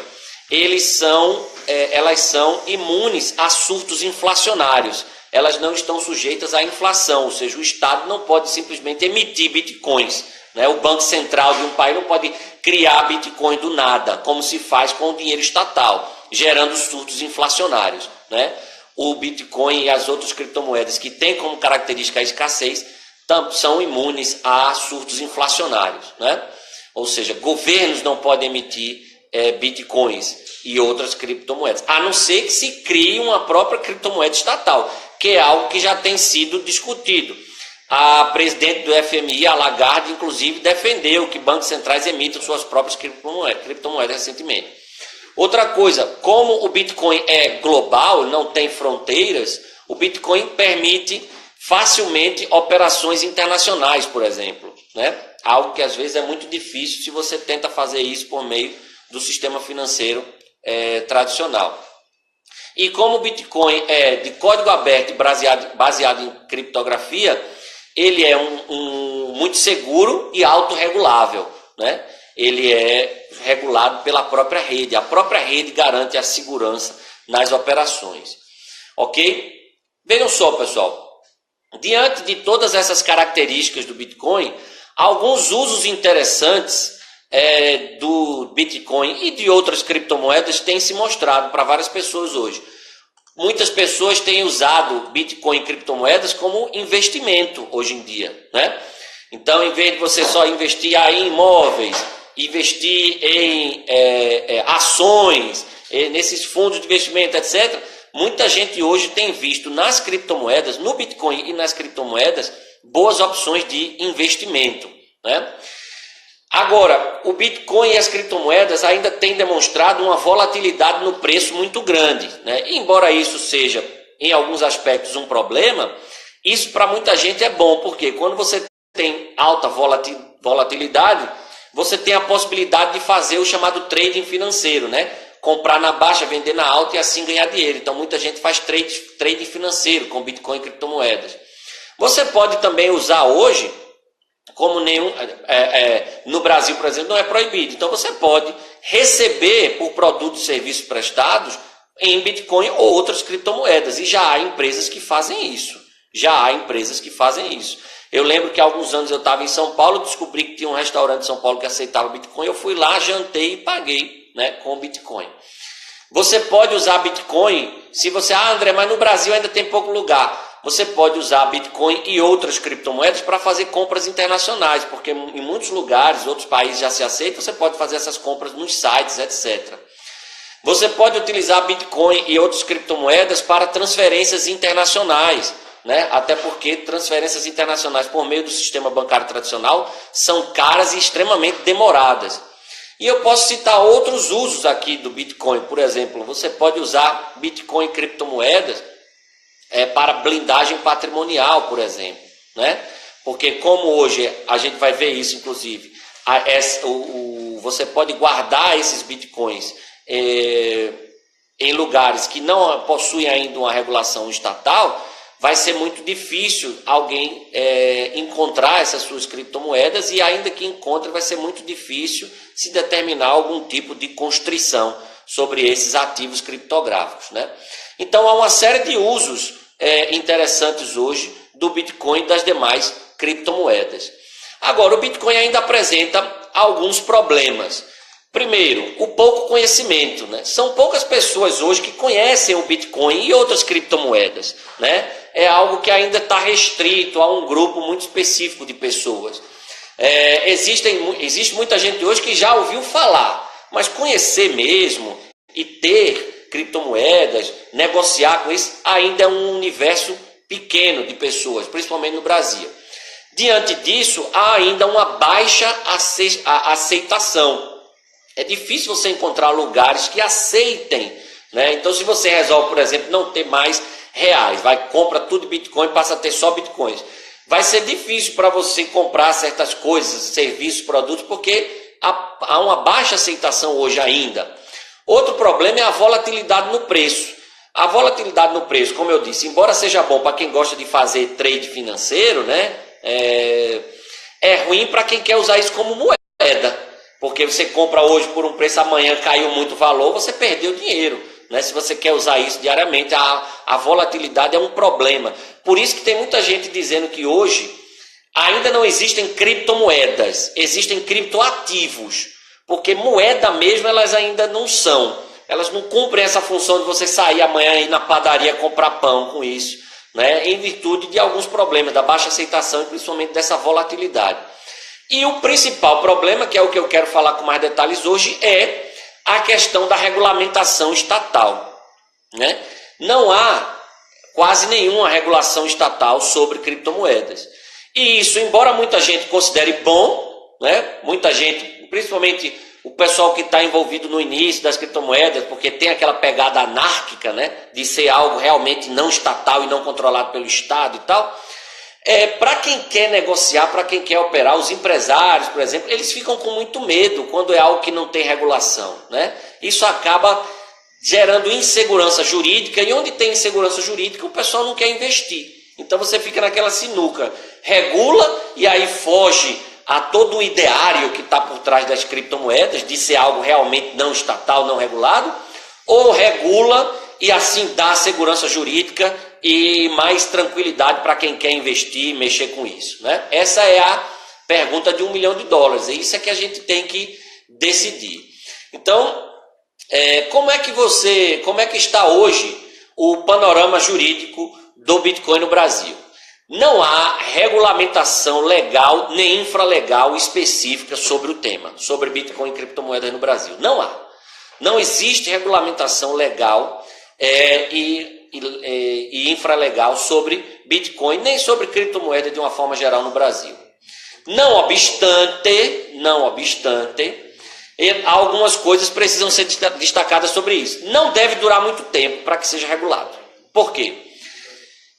elas são imunes a surtos inflacionários. Elas não estão sujeitas à inflação, ou seja, o Estado não pode simplesmente emitir bitcoins, né? O Banco Central de um país não pode criar bitcoin do nada, como se faz com o dinheiro estatal, gerando surtos inflacionários, né? O Bitcoin e as outras criptomoedas que têm como característica a escassez são imunes a surtos inflacionários, né? Ou seja, governos não podem emitir bitcoins e outras criptomoedas, a não ser que se crie uma própria criptomoeda estatal, que é algo que já tem sido discutido. A presidente do FMI, a Lagarde, inclusive, defendeu que bancos centrais emitam suas próprias criptomoedas recentemente. Outra coisa, como o Bitcoin é global, não tem fronteiras, o Bitcoin permite facilmente operações internacionais, por exemplo, né? algo que às vezes é muito difícil se você tenta fazer isso por meio do sistema financeiro tradicional. E como o Bitcoin é de código aberto e baseado em criptografia, ele é muito seguro e autorregulável, né? Ele é regulado pela própria rede. A própria rede garante a segurança nas operações. Ok? Vejam só, pessoal. Diante de todas essas características do Bitcoin, alguns usos interessantes do Bitcoin e de outras criptomoedas têm se mostrado para várias pessoas hoje. Muitas pessoas têm usado Bitcoin e criptomoedas como investimento hoje em dia, né? Então, em vez de você só investir em imóveis, investir em ações, nesses fundos de investimento, etc., muita gente hoje tem visto nas criptomoedas, no Bitcoin e nas criptomoedas, boas opções de investimento, né? Agora, o Bitcoin e as criptomoedas ainda têm demonstrado uma volatilidade no preço muito grande, né? E embora isso seja, em alguns aspectos, um problema, isso para muita gente é bom, porque quando você tem alta volatilidade, você tem a possibilidade de fazer o chamado trading financeiro, né? Comprar na baixa, vender na alta e assim ganhar dinheiro. Então muita gente faz trading financeiro com Bitcoin e criptomoedas. Você pode também usar hoje, como no Brasil, por exemplo, não é proibido. Então você pode receber por produtos e serviços prestados em Bitcoin ou outras criptomoedas. E já há empresas que fazem isso. Eu lembro que há alguns anos eu estava em São Paulo, descobri que tinha um restaurante em São Paulo que aceitava Bitcoin. Eu fui lá, jantei e paguei, né, com Bitcoin. Você pode usar Bitcoin, se você... André, mas no Brasil ainda tem pouco lugar. Você pode usar Bitcoin e outras criptomoedas para fazer compras internacionais, porque em muitos lugares, outros países já se aceitam, você pode fazer essas compras nos sites, etc. Você pode utilizar Bitcoin e outras criptomoedas para transferências internacionais, né? Até porque transferências internacionais por meio do sistema bancário tradicional são caras e extremamente demoradas. E eu posso citar outros usos aqui do Bitcoin. Por exemplo, você pode usar Bitcoin e criptomoedas para blindagem patrimonial, por exemplo, né? Porque como hoje a gente vai ver isso, inclusive, você pode guardar esses bitcoins em lugares que não possuem ainda uma regulação estatal, vai ser muito difícil alguém encontrar essas suas criptomoedas, e ainda que encontre, vai ser muito difícil se determinar algum tipo de constrição sobre esses ativos criptográficos, né? Então há uma série de usos interessantes hoje do Bitcoin e das demais criptomoedas. Agora, o Bitcoin ainda apresenta alguns problemas. Primeiro, o pouco conhecimento, né? São poucas pessoas hoje que conhecem o Bitcoin e outras criptomoedas, né? É algo que ainda está restrito a um grupo muito específico de pessoas. Existe muita gente hoje que já ouviu falar, mas conhecer mesmo e ter criptomoedas, negociar com isso, ainda é um universo pequeno de pessoas, principalmente no Brasil. Diante disso, há ainda uma baixa aceitação. É difícil você encontrar lugares que aceitem, né? Então, se você resolve, por exemplo, não ter mais reais, compra tudo Bitcoin, passa a ter só Bitcoins, vai ser difícil para você comprar certas coisas, serviços, produtos, porque há uma baixa aceitação hoje ainda. Outro problema é a volatilidade no preço. A volatilidade no preço, como eu disse, embora seja bom para quem gosta de fazer trade financeiro, né, é ruim para quem quer usar isso como moeda. Porque você compra hoje por um preço, amanhã caiu muito o valor, você perdeu dinheiro, né? Se você quer usar isso diariamente, a volatilidade é um problema. Por isso que tem muita gente dizendo que hoje ainda não existem criptomoedas, existem criptoativos. Porque moeda mesmo elas ainda não são. Elas não cumprem essa função de você sair amanhã e ir na padaria comprar pão com isso, né? Em virtude de alguns problemas, da baixa aceitação e principalmente dessa volatilidade. E o principal problema, que é o que eu quero falar com mais detalhes hoje, é a questão da regulamentação estatal, né? Não há quase nenhuma regulação estatal sobre criptomoedas. E isso, embora muita gente considere bom, né? Muita gente, principalmente o pessoal que está envolvido no início das criptomoedas, porque tem aquela pegada anárquica, né, de ser algo realmente não estatal e não controlado pelo Estado e tal, Para quem quer negociar, para quem quer operar, os empresários, por exemplo, eles ficam com muito medo quando é algo que não tem regulação, né? Isso acaba gerando insegurança jurídica, e onde tem insegurança jurídica, o pessoal não quer investir. Então você fica naquela sinuca, regula e aí foge a todo o ideário que está por trás das criptomoedas, de ser algo realmente não estatal, não regulado, ou regula e assim dá segurança jurídica e mais tranquilidade para quem quer investir e mexer com isso, né? Essa é a pergunta de $1 milhão, e isso é que a gente tem que decidir. Então, como é que está hoje o panorama jurídico do Bitcoin no Brasil? Não há regulamentação legal nem infralegal específica sobre o tema, sobre Bitcoin e criptomoedas no Brasil. Não há. Não existe regulamentação legal e infralegal sobre Bitcoin, nem sobre criptomoeda de uma forma geral no Brasil. Não obstante, algumas coisas precisam ser destacadas sobre isso. Não deve durar muito tempo para que seja regulado. Por quê?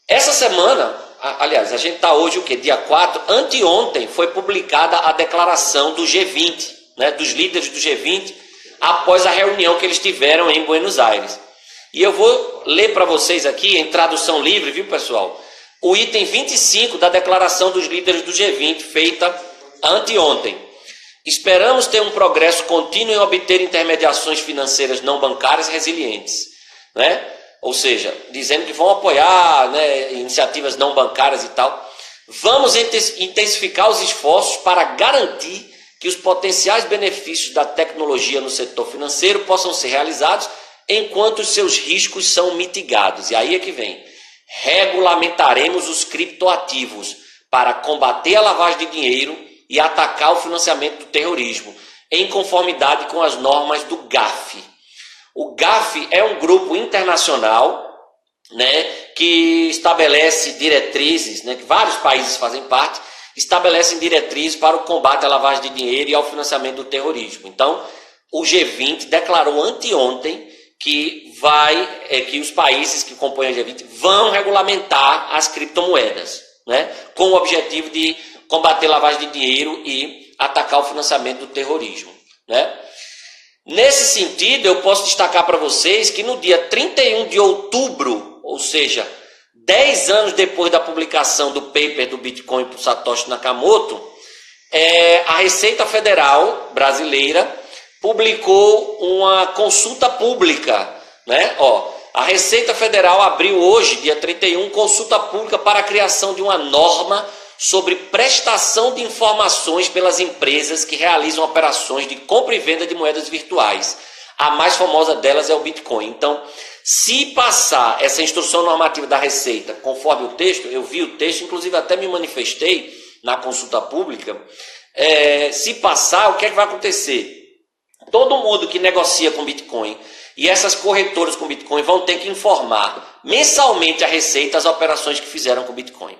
Essa semana, aliás, a gente está hoje o quê? Dia 4, anteontem foi publicada a declaração do G20, né, dos líderes do G20, após a reunião que eles tiveram em Buenos Aires. E eu vou ler para vocês aqui, em tradução livre, viu, pessoal? O item 25 da declaração dos líderes do G20, feita anteontem. Esperamos ter um progresso contínuo em obter intermediações financeiras não bancárias resilientes, né? Ou seja, dizendo que vão apoiar, né, iniciativas não bancárias e tal. Vamos intensificar os esforços para garantir que os potenciais benefícios da tecnologia no setor financeiro possam ser realizados enquanto os seus riscos são mitigados. E aí é que vem. Regulamentaremos os criptoativos para combater a lavagem de dinheiro e atacar o financiamento do terrorismo, em conformidade com as normas do GAFI. O GAFI é um grupo internacional, né, que estabelece diretrizes, né, que vários países fazem parte, estabelecem diretrizes para o combate à lavagem de dinheiro e ao financiamento do terrorismo. Então, o G20 declarou anteontem que que os países que compõem o G20 vão regulamentar as criptomoedas, né, com o objetivo de combater lavagem de dinheiro e atacar o financiamento do terrorismo, né? Nesse sentido, eu posso destacar para vocês que no dia 31 de outubro, ou seja, 10 anos depois da publicação do paper do Bitcoin por Satoshi Nakamoto, a Receita Federal brasileira publicou uma consulta pública, né? A Receita Federal abriu hoje, dia 31, consulta pública para a criação de uma norma sobre prestação de informações pelas empresas que realizam operações de compra e venda de moedas virtuais. A mais famosa delas é o Bitcoin. Então, se passar essa instrução normativa da Receita, conforme o texto, eu vi o texto, inclusive até me manifestei na consulta pública, se passar, o que é que vai acontecer? Todo mundo que negocia com Bitcoin e essas corretoras com Bitcoin vão ter que informar mensalmente à Receita as operações que fizeram com Bitcoin.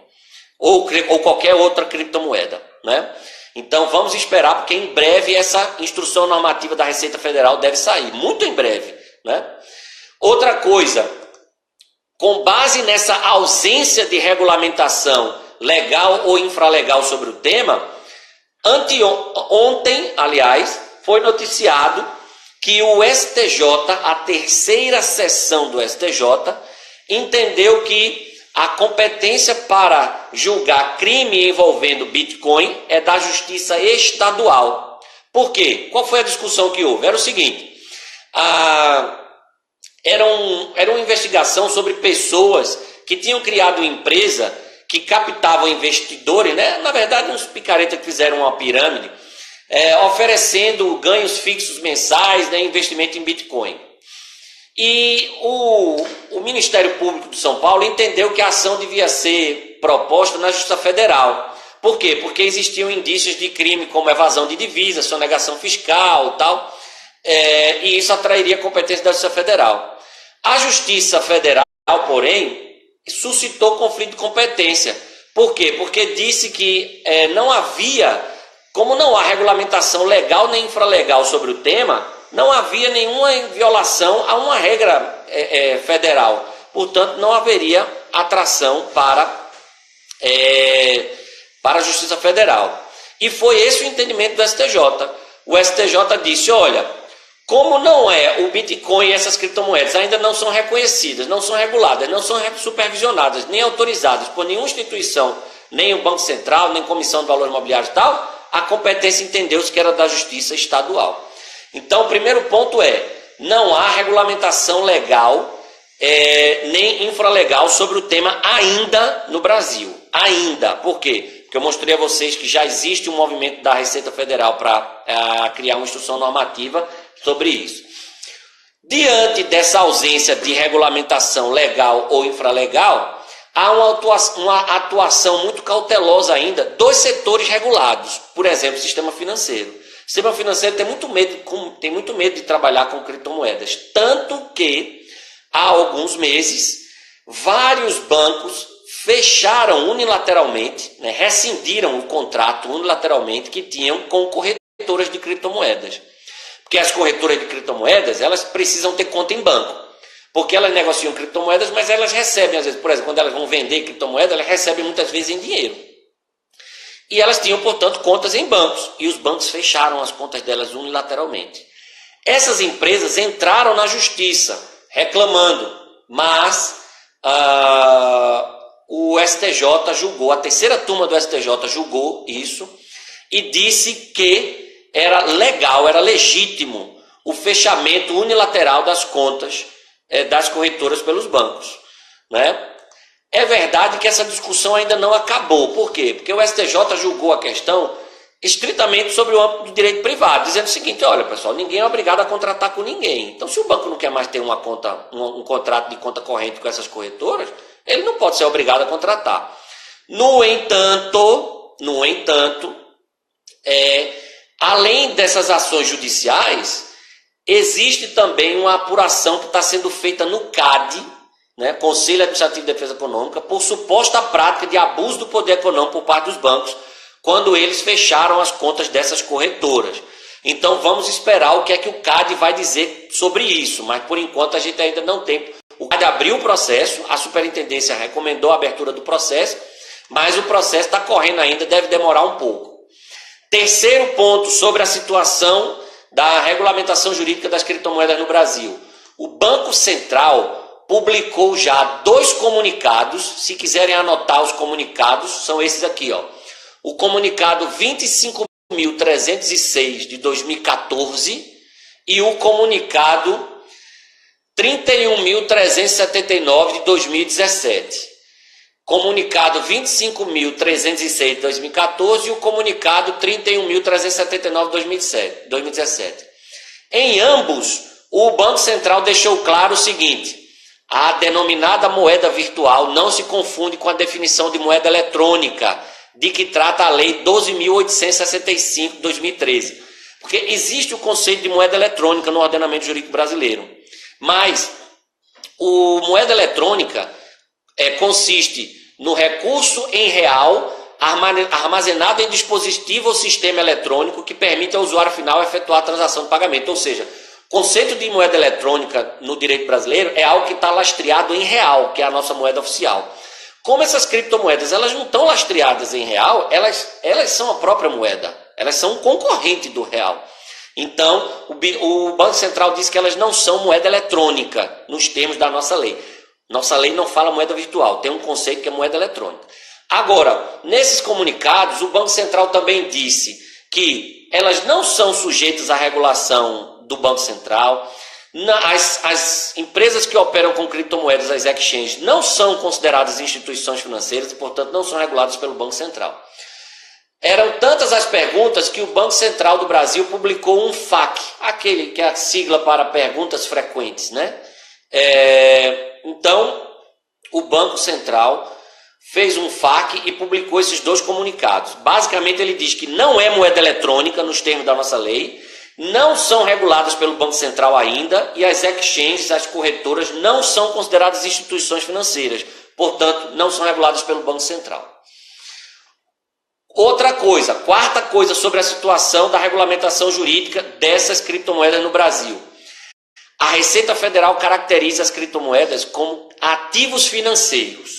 Ou qualquer outra criptomoeda, né? Então vamos esperar, porque em breve essa instrução normativa da Receita Federal deve sair, muito em breve, né? Outra coisa, com base nessa ausência de regulamentação legal ou infralegal sobre o tema, ontem, aliás, foi noticiado que o STJ, a terceira sessão do STJ, entendeu que a competência para julgar crime envolvendo Bitcoin é da Justiça Estadual. Por quê? Qual foi a discussão que houve? Era o seguinte, era uma investigação sobre pessoas que tinham criado uma empresa que captavam investidores, né? Na verdade, uns picaretas que fizeram uma pirâmide, oferecendo ganhos fixos mensais, né, investimento em Bitcoin. E o Ministério Público de São Paulo entendeu que a ação devia ser proposta na Justiça Federal. Por quê? Porque existiam indícios de crime como evasão de divisas, sonegação fiscal e tal, e isso atrairia competência da Justiça Federal. A Justiça Federal, porém, suscitou conflito de competência. Por quê? Porque disse que não havia, como não há regulamentação legal nem infralegal sobre o tema, não havia nenhuma violação a uma regra federal. Portanto, não haveria atração para para a Justiça Federal. E foi esse o entendimento do STJ. O STJ disse, olha, como não é o Bitcoin e essas criptomoedas ainda não são reconhecidas, não são reguladas, não são supervisionadas, nem autorizadas por nenhuma instituição, nem o Banco Central, nem Comissão de Valores Imobiliários e tal, a competência entendeu-se que era da Justiça Estadual. Então, o primeiro ponto não há regulamentação legal, nem infralegal sobre o tema ainda no Brasil. Ainda. Por quê? Porque eu mostrei a vocês que já existe um movimento da Receita Federal para criar uma instrução normativa sobre isso. Diante dessa ausência de regulamentação legal ou infralegal, há uma atuação muito cautelosa ainda dos setores regulados. Por exemplo, o sistema financeiro. O sistema financeiro tem muito medo de trabalhar com criptomoedas. Tanto que, há alguns meses, vários bancos fecharam unilateralmente, rescindiram o contrato unilateralmente que tinham com corretoras de criptomoedas. Porque as corretoras de criptomoedas, elas precisam ter conta em banco. Porque elas negociam criptomoedas, mas elas recebem, às vezes, por exemplo, quando elas vão vender criptomoedas, elas recebem muitas vezes em dinheiro. E elas tinham, portanto, contas em bancos. E os bancos fecharam as contas delas unilateralmente. Essas empresas entraram na justiça, reclamando. Mas o STJ julgou, a terceira turma do STJ julgou isso e disse que era legal, era legítimo o fechamento unilateral das contas das corretoras pelos bancos, né? É verdade que essa discussão ainda não acabou. Por quê? Porque o STJ julgou a questão estritamente sobre o âmbito do direito privado, dizendo o seguinte, olha pessoal, ninguém é obrigado a contratar com ninguém. Então se o banco não quer mais ter um contrato de conta corrente com essas corretoras, ele não pode ser obrigado a contratar. No entanto, além dessas ações judiciais, existe também uma apuração que está sendo feita no CAD, Conselho Administrativo de Defesa Econômica, por suposta prática de abuso do poder econômico por parte dos bancos, quando eles fecharam as contas dessas corretoras. Então vamos esperar o que é que o CAD vai dizer sobre isso, mas por enquanto a gente ainda não tem. O CAD abriu o processo, a superintendência recomendou a abertura do processo, mas o processo está correndo ainda, deve demorar um pouco. Terceiro ponto sobre a situação da regulamentação jurídica das criptomoedas no Brasil. O Banco Central publicou já 2 comunicados, se quiserem anotar os comunicados, são esses aqui, ó. O comunicado 25.306 de 2014 e o comunicado 31.379 de 2017. Comunicado 25.306 de 2014 e o comunicado 31.379 de 2017. Em ambos, o Banco Central deixou claro o seguinte: a denominada moeda virtual não se confunde com a definição de moeda eletrônica, de que trata a Lei 12.865 de 2013. Porque existe o conceito de moeda eletrônica no ordenamento jurídico brasileiro. Mas o moeda eletrônica consiste no recurso em real armazenado em dispositivo ou sistema eletrônico que permite ao usuário final efetuar a transação de pagamento. Ou seja, o conceito de moeda eletrônica no direito brasileiro é algo que está lastreado em real, que é a nossa moeda oficial. Como essas criptomoedas elas não estão lastreadas em real, elas são a própria moeda, elas são um concorrente do real. Então, o Banco Central diz que elas não são moeda eletrônica nos termos da nossa lei. Nossa lei não fala moeda virtual, tem um conceito que é moeda eletrônica. Agora, nesses comunicados, o Banco Central também disse que elas não são sujeitas à regulação do Banco Central. As empresas que operam com criptomoedas, as exchanges, não são consideradas instituições financeiras e, portanto, não são reguladas pelo Banco Central. Eram tantas as perguntas que o Banco Central do Brasil publicou um FAQ, aquele que é a sigla para perguntas frequentes, Então, o Banco Central fez um FAQ e publicou esses 2 comunicados. Basicamente, ele diz que não é moeda eletrônica nos termos da nossa lei, não são reguladas pelo Banco Central ainda e as exchanges, as corretoras, não são consideradas instituições financeiras, portanto, não são reguladas pelo Banco Central. Outra coisa, quarta coisa sobre a situação da regulamentação jurídica dessas criptomoedas no Brasil. A Receita Federal caracteriza as criptomoedas como ativos financeiros.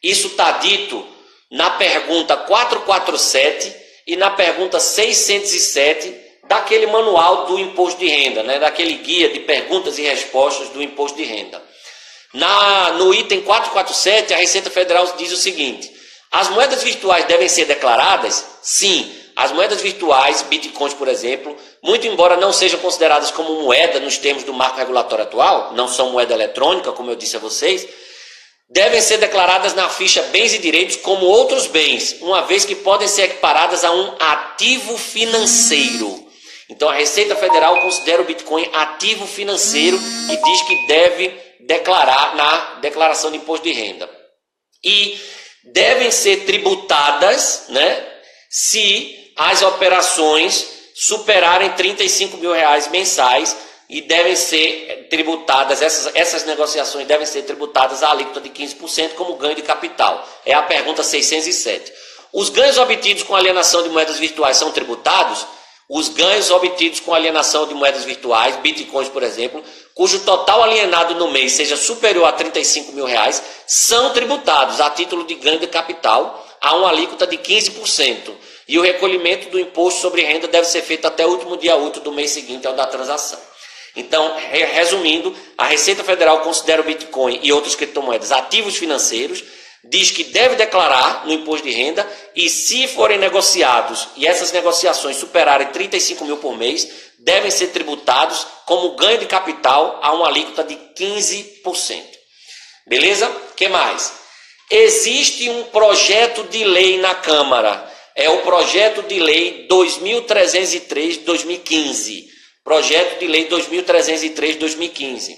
Isso está dito na pergunta 447 e na pergunta 607 daquele manual do imposto de renda, né? Daquele guia de perguntas e respostas do imposto de renda. No item 447, a Receita Federal diz o seguinte: as moedas virtuais devem ser declaradas? Sim. As moedas virtuais, bitcoins, por exemplo, muito embora não sejam consideradas como moeda nos termos do marco regulatório atual, não são moeda eletrônica, como eu disse a vocês, devem ser declaradas na ficha bens e direitos como outros bens, uma vez que podem ser equiparadas a um ativo financeiro. Então a Receita Federal considera o Bitcoin ativo financeiro e diz que deve declarar na declaração de imposto de renda. E devem ser tributadas, né, se as operações superarem R$35 mil mensais, e devem ser tributadas, essas negociações devem ser tributadas à alíquota de 15% como ganho de capital. É a pergunta 607. Os ganhos obtidos com alienação de moedas virtuais são tributados? Os ganhos obtidos com alienação de moedas virtuais, bitcoins, por exemplo, cujo total alienado no mês seja superior a R$35 mil, são tributados a título de ganho de capital a uma alíquota de 15%. E o recolhimento do imposto sobre renda deve ser feito até o último dia útil do mês seguinte ao da transação. Então, resumindo, a Receita Federal considera o Bitcoin e outras criptomoedas ativos financeiros, diz que deve declarar no imposto de renda, e se forem negociados e essas negociações superarem 35 mil por mês, devem ser tributados como ganho de capital a uma alíquota de 15%. Beleza? O que mais? Existe um projeto de lei na Câmara, é o projeto de lei 2303 de 2015. Projeto de lei 2303 de 2015.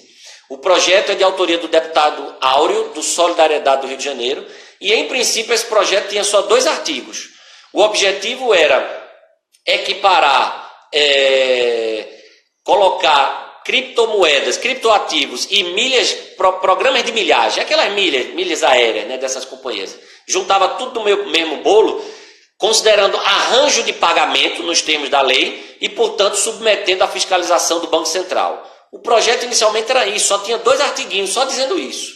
O projeto é de autoria do deputado Áureo, do Solidariedade do Rio de Janeiro, e em princípio esse projeto tinha só 2 artigos. O objetivo era equiparar, colocar criptomoedas, criptoativos e milhas, programas de milhagem, aquelas milhas aéreas, né, dessas companhias. Juntava tudo no mesmo bolo, considerando arranjo de pagamento nos termos da lei e, portanto, submetendo à fiscalização do Banco Central. O projeto inicialmente era isso, só tinha 2 artiguinhos, só dizendo isso.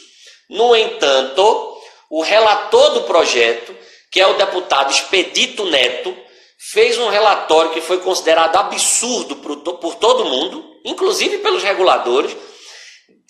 No entanto, o relator do projeto, que é o deputado Expedito Neto, fez um relatório que foi considerado absurdo por todo mundo, inclusive pelos reguladores,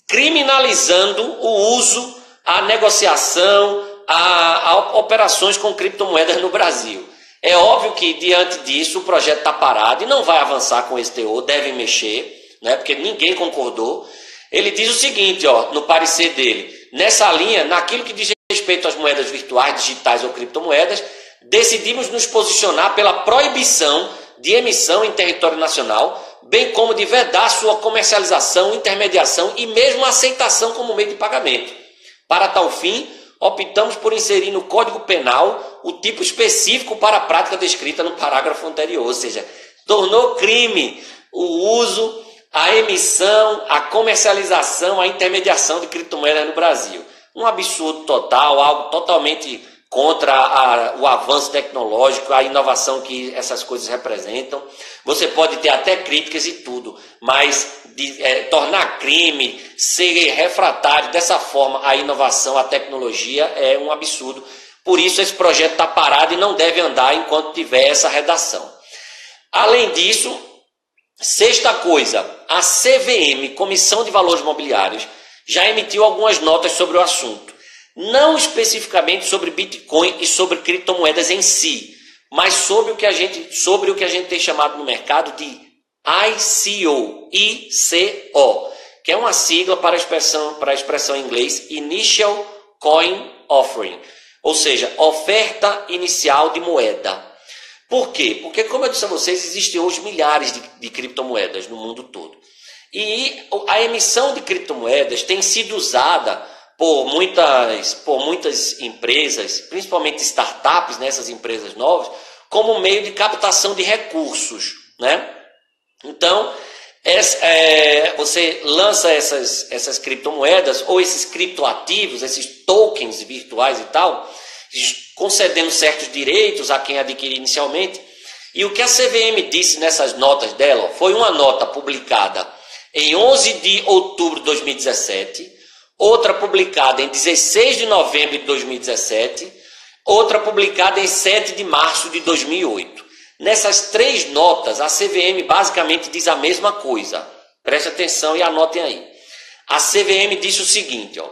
criminalizando o uso, a negociação, a operações com criptomoedas no Brasil. É óbvio que, diante disso, o projeto está parado e não vai avançar com esse teor, deve mexer, né, porque ninguém concordou. Ele diz o seguinte, no parecer dele: nessa linha, naquilo que diz respeito às moedas virtuais, digitais ou criptomoedas, decidimos nos posicionar pela proibição de emissão em território nacional, bem como de vedar sua comercialização, intermediação e mesmo aceitação como meio de pagamento. Para tal fim, optamos por inserir no Código Penal o tipo específico para a prática descrita no parágrafo anterior, ou seja, tornou crime o uso, a emissão, a comercialização, a intermediação de criptomoedas no Brasil. Um absurdo total, algo totalmente contra o avanço tecnológico, a inovação que essas coisas representam. Você pode ter até críticas e tudo, mas tornar crime, ser refratário dessa forma à inovação, à tecnologia, é um absurdo. Por isso esse projeto está parado e não deve andar enquanto tiver essa redação. Além disso, sexta coisa, a CVM, Comissão de Valores Mobiliários, já emitiu algumas notas sobre o assunto. Não especificamente sobre Bitcoin e sobre criptomoedas em si, mas sobre o que a gente tem chamado no mercado de ICO, que é uma sigla para a expressão em inglês Initial Coin Offering, ou seja, oferta inicial de moeda. Por quê? Porque, como eu disse a vocês, existem hoje milhares de criptomoedas no mundo todo. E a emissão de criptomoedas tem sido usada por muitas empresas, principalmente startups, essas empresas novas, como meio de captação de recursos, né? Então, você lança essas criptomoedas ou esses criptoativos, esses tokens virtuais e tal, concedendo certos direitos a quem adquirir inicialmente. E o que a CVM disse nessas notas dela foi uma nota publicada em 11 de outubro de 2017, outra publicada em 16 de novembro de 2017, outra publicada em 7 de março de 2008. Nessas 3 notas, a CVM basicamente diz a mesma coisa. Preste atenção e anotem aí. A CVM disse o seguinte, ó: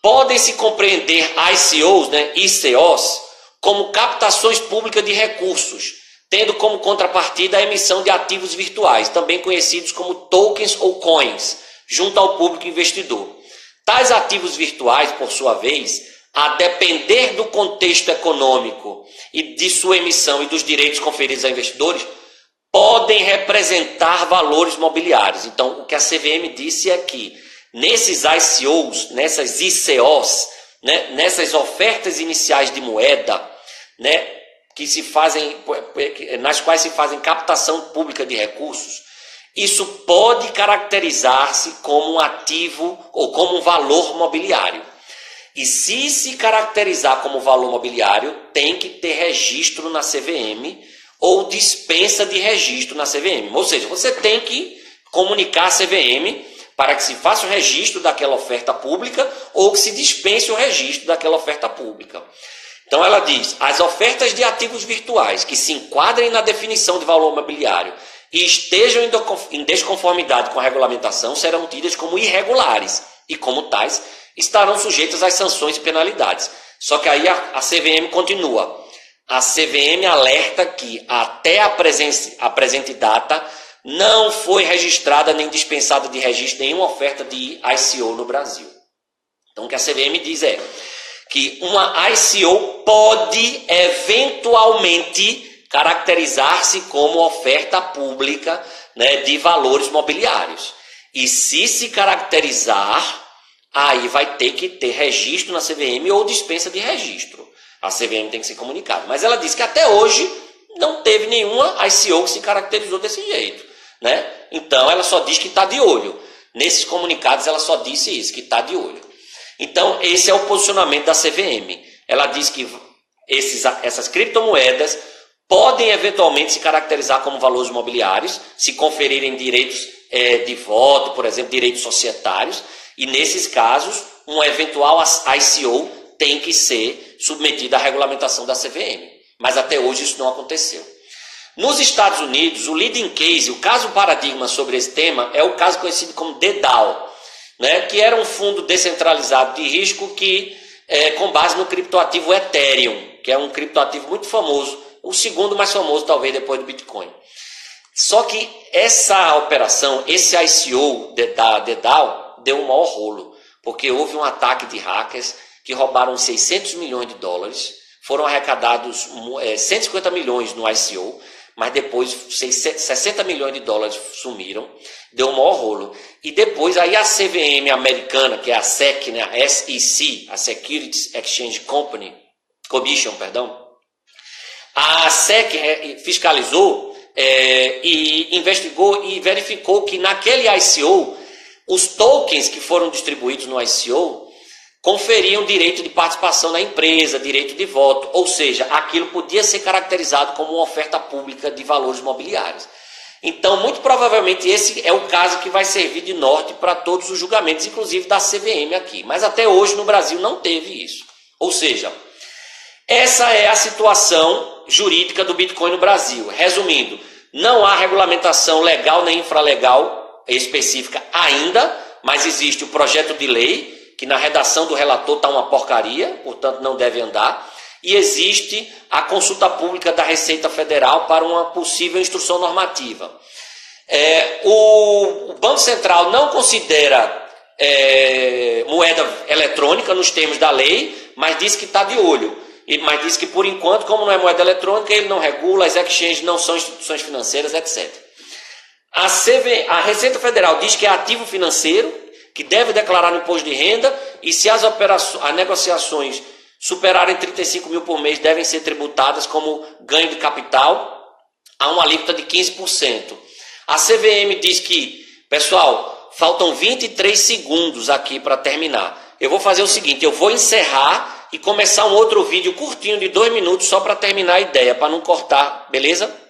podem-se compreender ICOs, ICOs, como captações públicas de recursos, tendo como contrapartida a emissão de ativos virtuais, também conhecidos como tokens ou coins, junto ao público investidor. Tais ativos virtuais, por sua vez, a depender do contexto econômico e de sua emissão e dos direitos conferidos a investidores, podem representar valores mobiliários. Então, o que a CVM disse é que nesses ICOs, nessas ICOs, nessas ofertas iniciais de moeda, que se fazem, nas quais se fazem captação pública de recursos, isso pode caracterizar-se como um ativo ou como um valor mobiliário. E se caracterizar como valor mobiliário, tem que ter registro na CVM ou dispensa de registro na CVM. Ou seja, você tem que comunicar a CVM para que se faça o registro daquela oferta pública ou que se dispense o registro daquela oferta pública. Então ela diz, as ofertas de ativos virtuais que se enquadrem na definição de valor mobiliário e estejam em desconformidade com a regulamentação serão tidas como irregulares e, como tais, estarão sujeitas às sanções e penalidades. Só que aí a CVM continua. A CVM alerta que até a presente data não foi registrada nem dispensada de registro nenhuma oferta de ICO no Brasil. Então o que a CVM diz é que uma ICO pode eventualmente caracterizar-se como oferta pública, de valores mobiliários. E se caracterizar, aí vai ter que ter registro na CVM ou dispensa de registro. A CVM tem que ser comunicada. Mas ela diz que até hoje não teve nenhuma ICO que se caracterizou desse jeito. Então ela só diz que está de olho. Nesses comunicados ela só disse isso, que está de olho. Então esse é o posicionamento da CVM. Ela diz que essas criptomoedas podem eventualmente se caracterizar como valores mobiliários, se conferirem direitos de voto, por exemplo, direitos societários, e nesses casos, um eventual ICO tem que ser submetido à regulamentação da CVM. Mas até hoje isso não aconteceu. Nos Estados Unidos, o leading case, o caso paradigma sobre esse tema, é o caso conhecido como DDAO, que era um fundo descentralizado de risco que, com base no criptoativo Ethereum, que é um criptoativo muito famoso, o segundo mais famoso talvez depois do Bitcoin. Só que essa operação, esse ICO da DDAO, deu um maior rolo, porque houve um ataque de hackers que roubaram 600 milhões de dólares, foram arrecadados 150 milhões no ICO, mas depois 60 milhões de dólares sumiram, deu um maior rolo. E depois aí a CVM americana, que é a SEC, a SEC, a Securities Exchange Commission, a SEC fiscalizou e investigou e verificou que naquele ICO, os tokens que foram distribuídos no ICO conferiam direito de participação na empresa, direito de voto, ou seja, aquilo podia ser caracterizado como uma oferta pública de valores mobiliários. Então, muito provavelmente esse é o caso que vai servir de norte para todos os julgamentos, inclusive da CVM aqui. Mas até hoje no Brasil não teve isso. Ou seja, essa é a situação jurídica do Bitcoin no Brasil. Resumindo, não há regulamentação legal nem infralegal específica ainda, mas existe o projeto de lei, que na redação do relator está uma porcaria, portanto não deve andar, e existe a consulta pública da Receita Federal para uma possível instrução normativa. O Banco Central não considera moeda eletrônica nos termos da lei, mas diz que está de olho. Mas diz que, por enquanto, como não é moeda eletrônica, ele não regula, as exchanges não são instituições financeiras, etc. A Receita Federal diz que é ativo financeiro, que deve declarar no imposto de renda, e se as negociações superarem 35 mil por mês, devem ser tributadas como ganho de capital a uma alíquota de 15%. A CVM diz que, pessoal, faltam 23 segundos aqui para terminar. Eu vou fazer o seguinte, eu vou encerrar e começar um outro vídeo curtinho de 2 minutos só para terminar a ideia, para não cortar, beleza?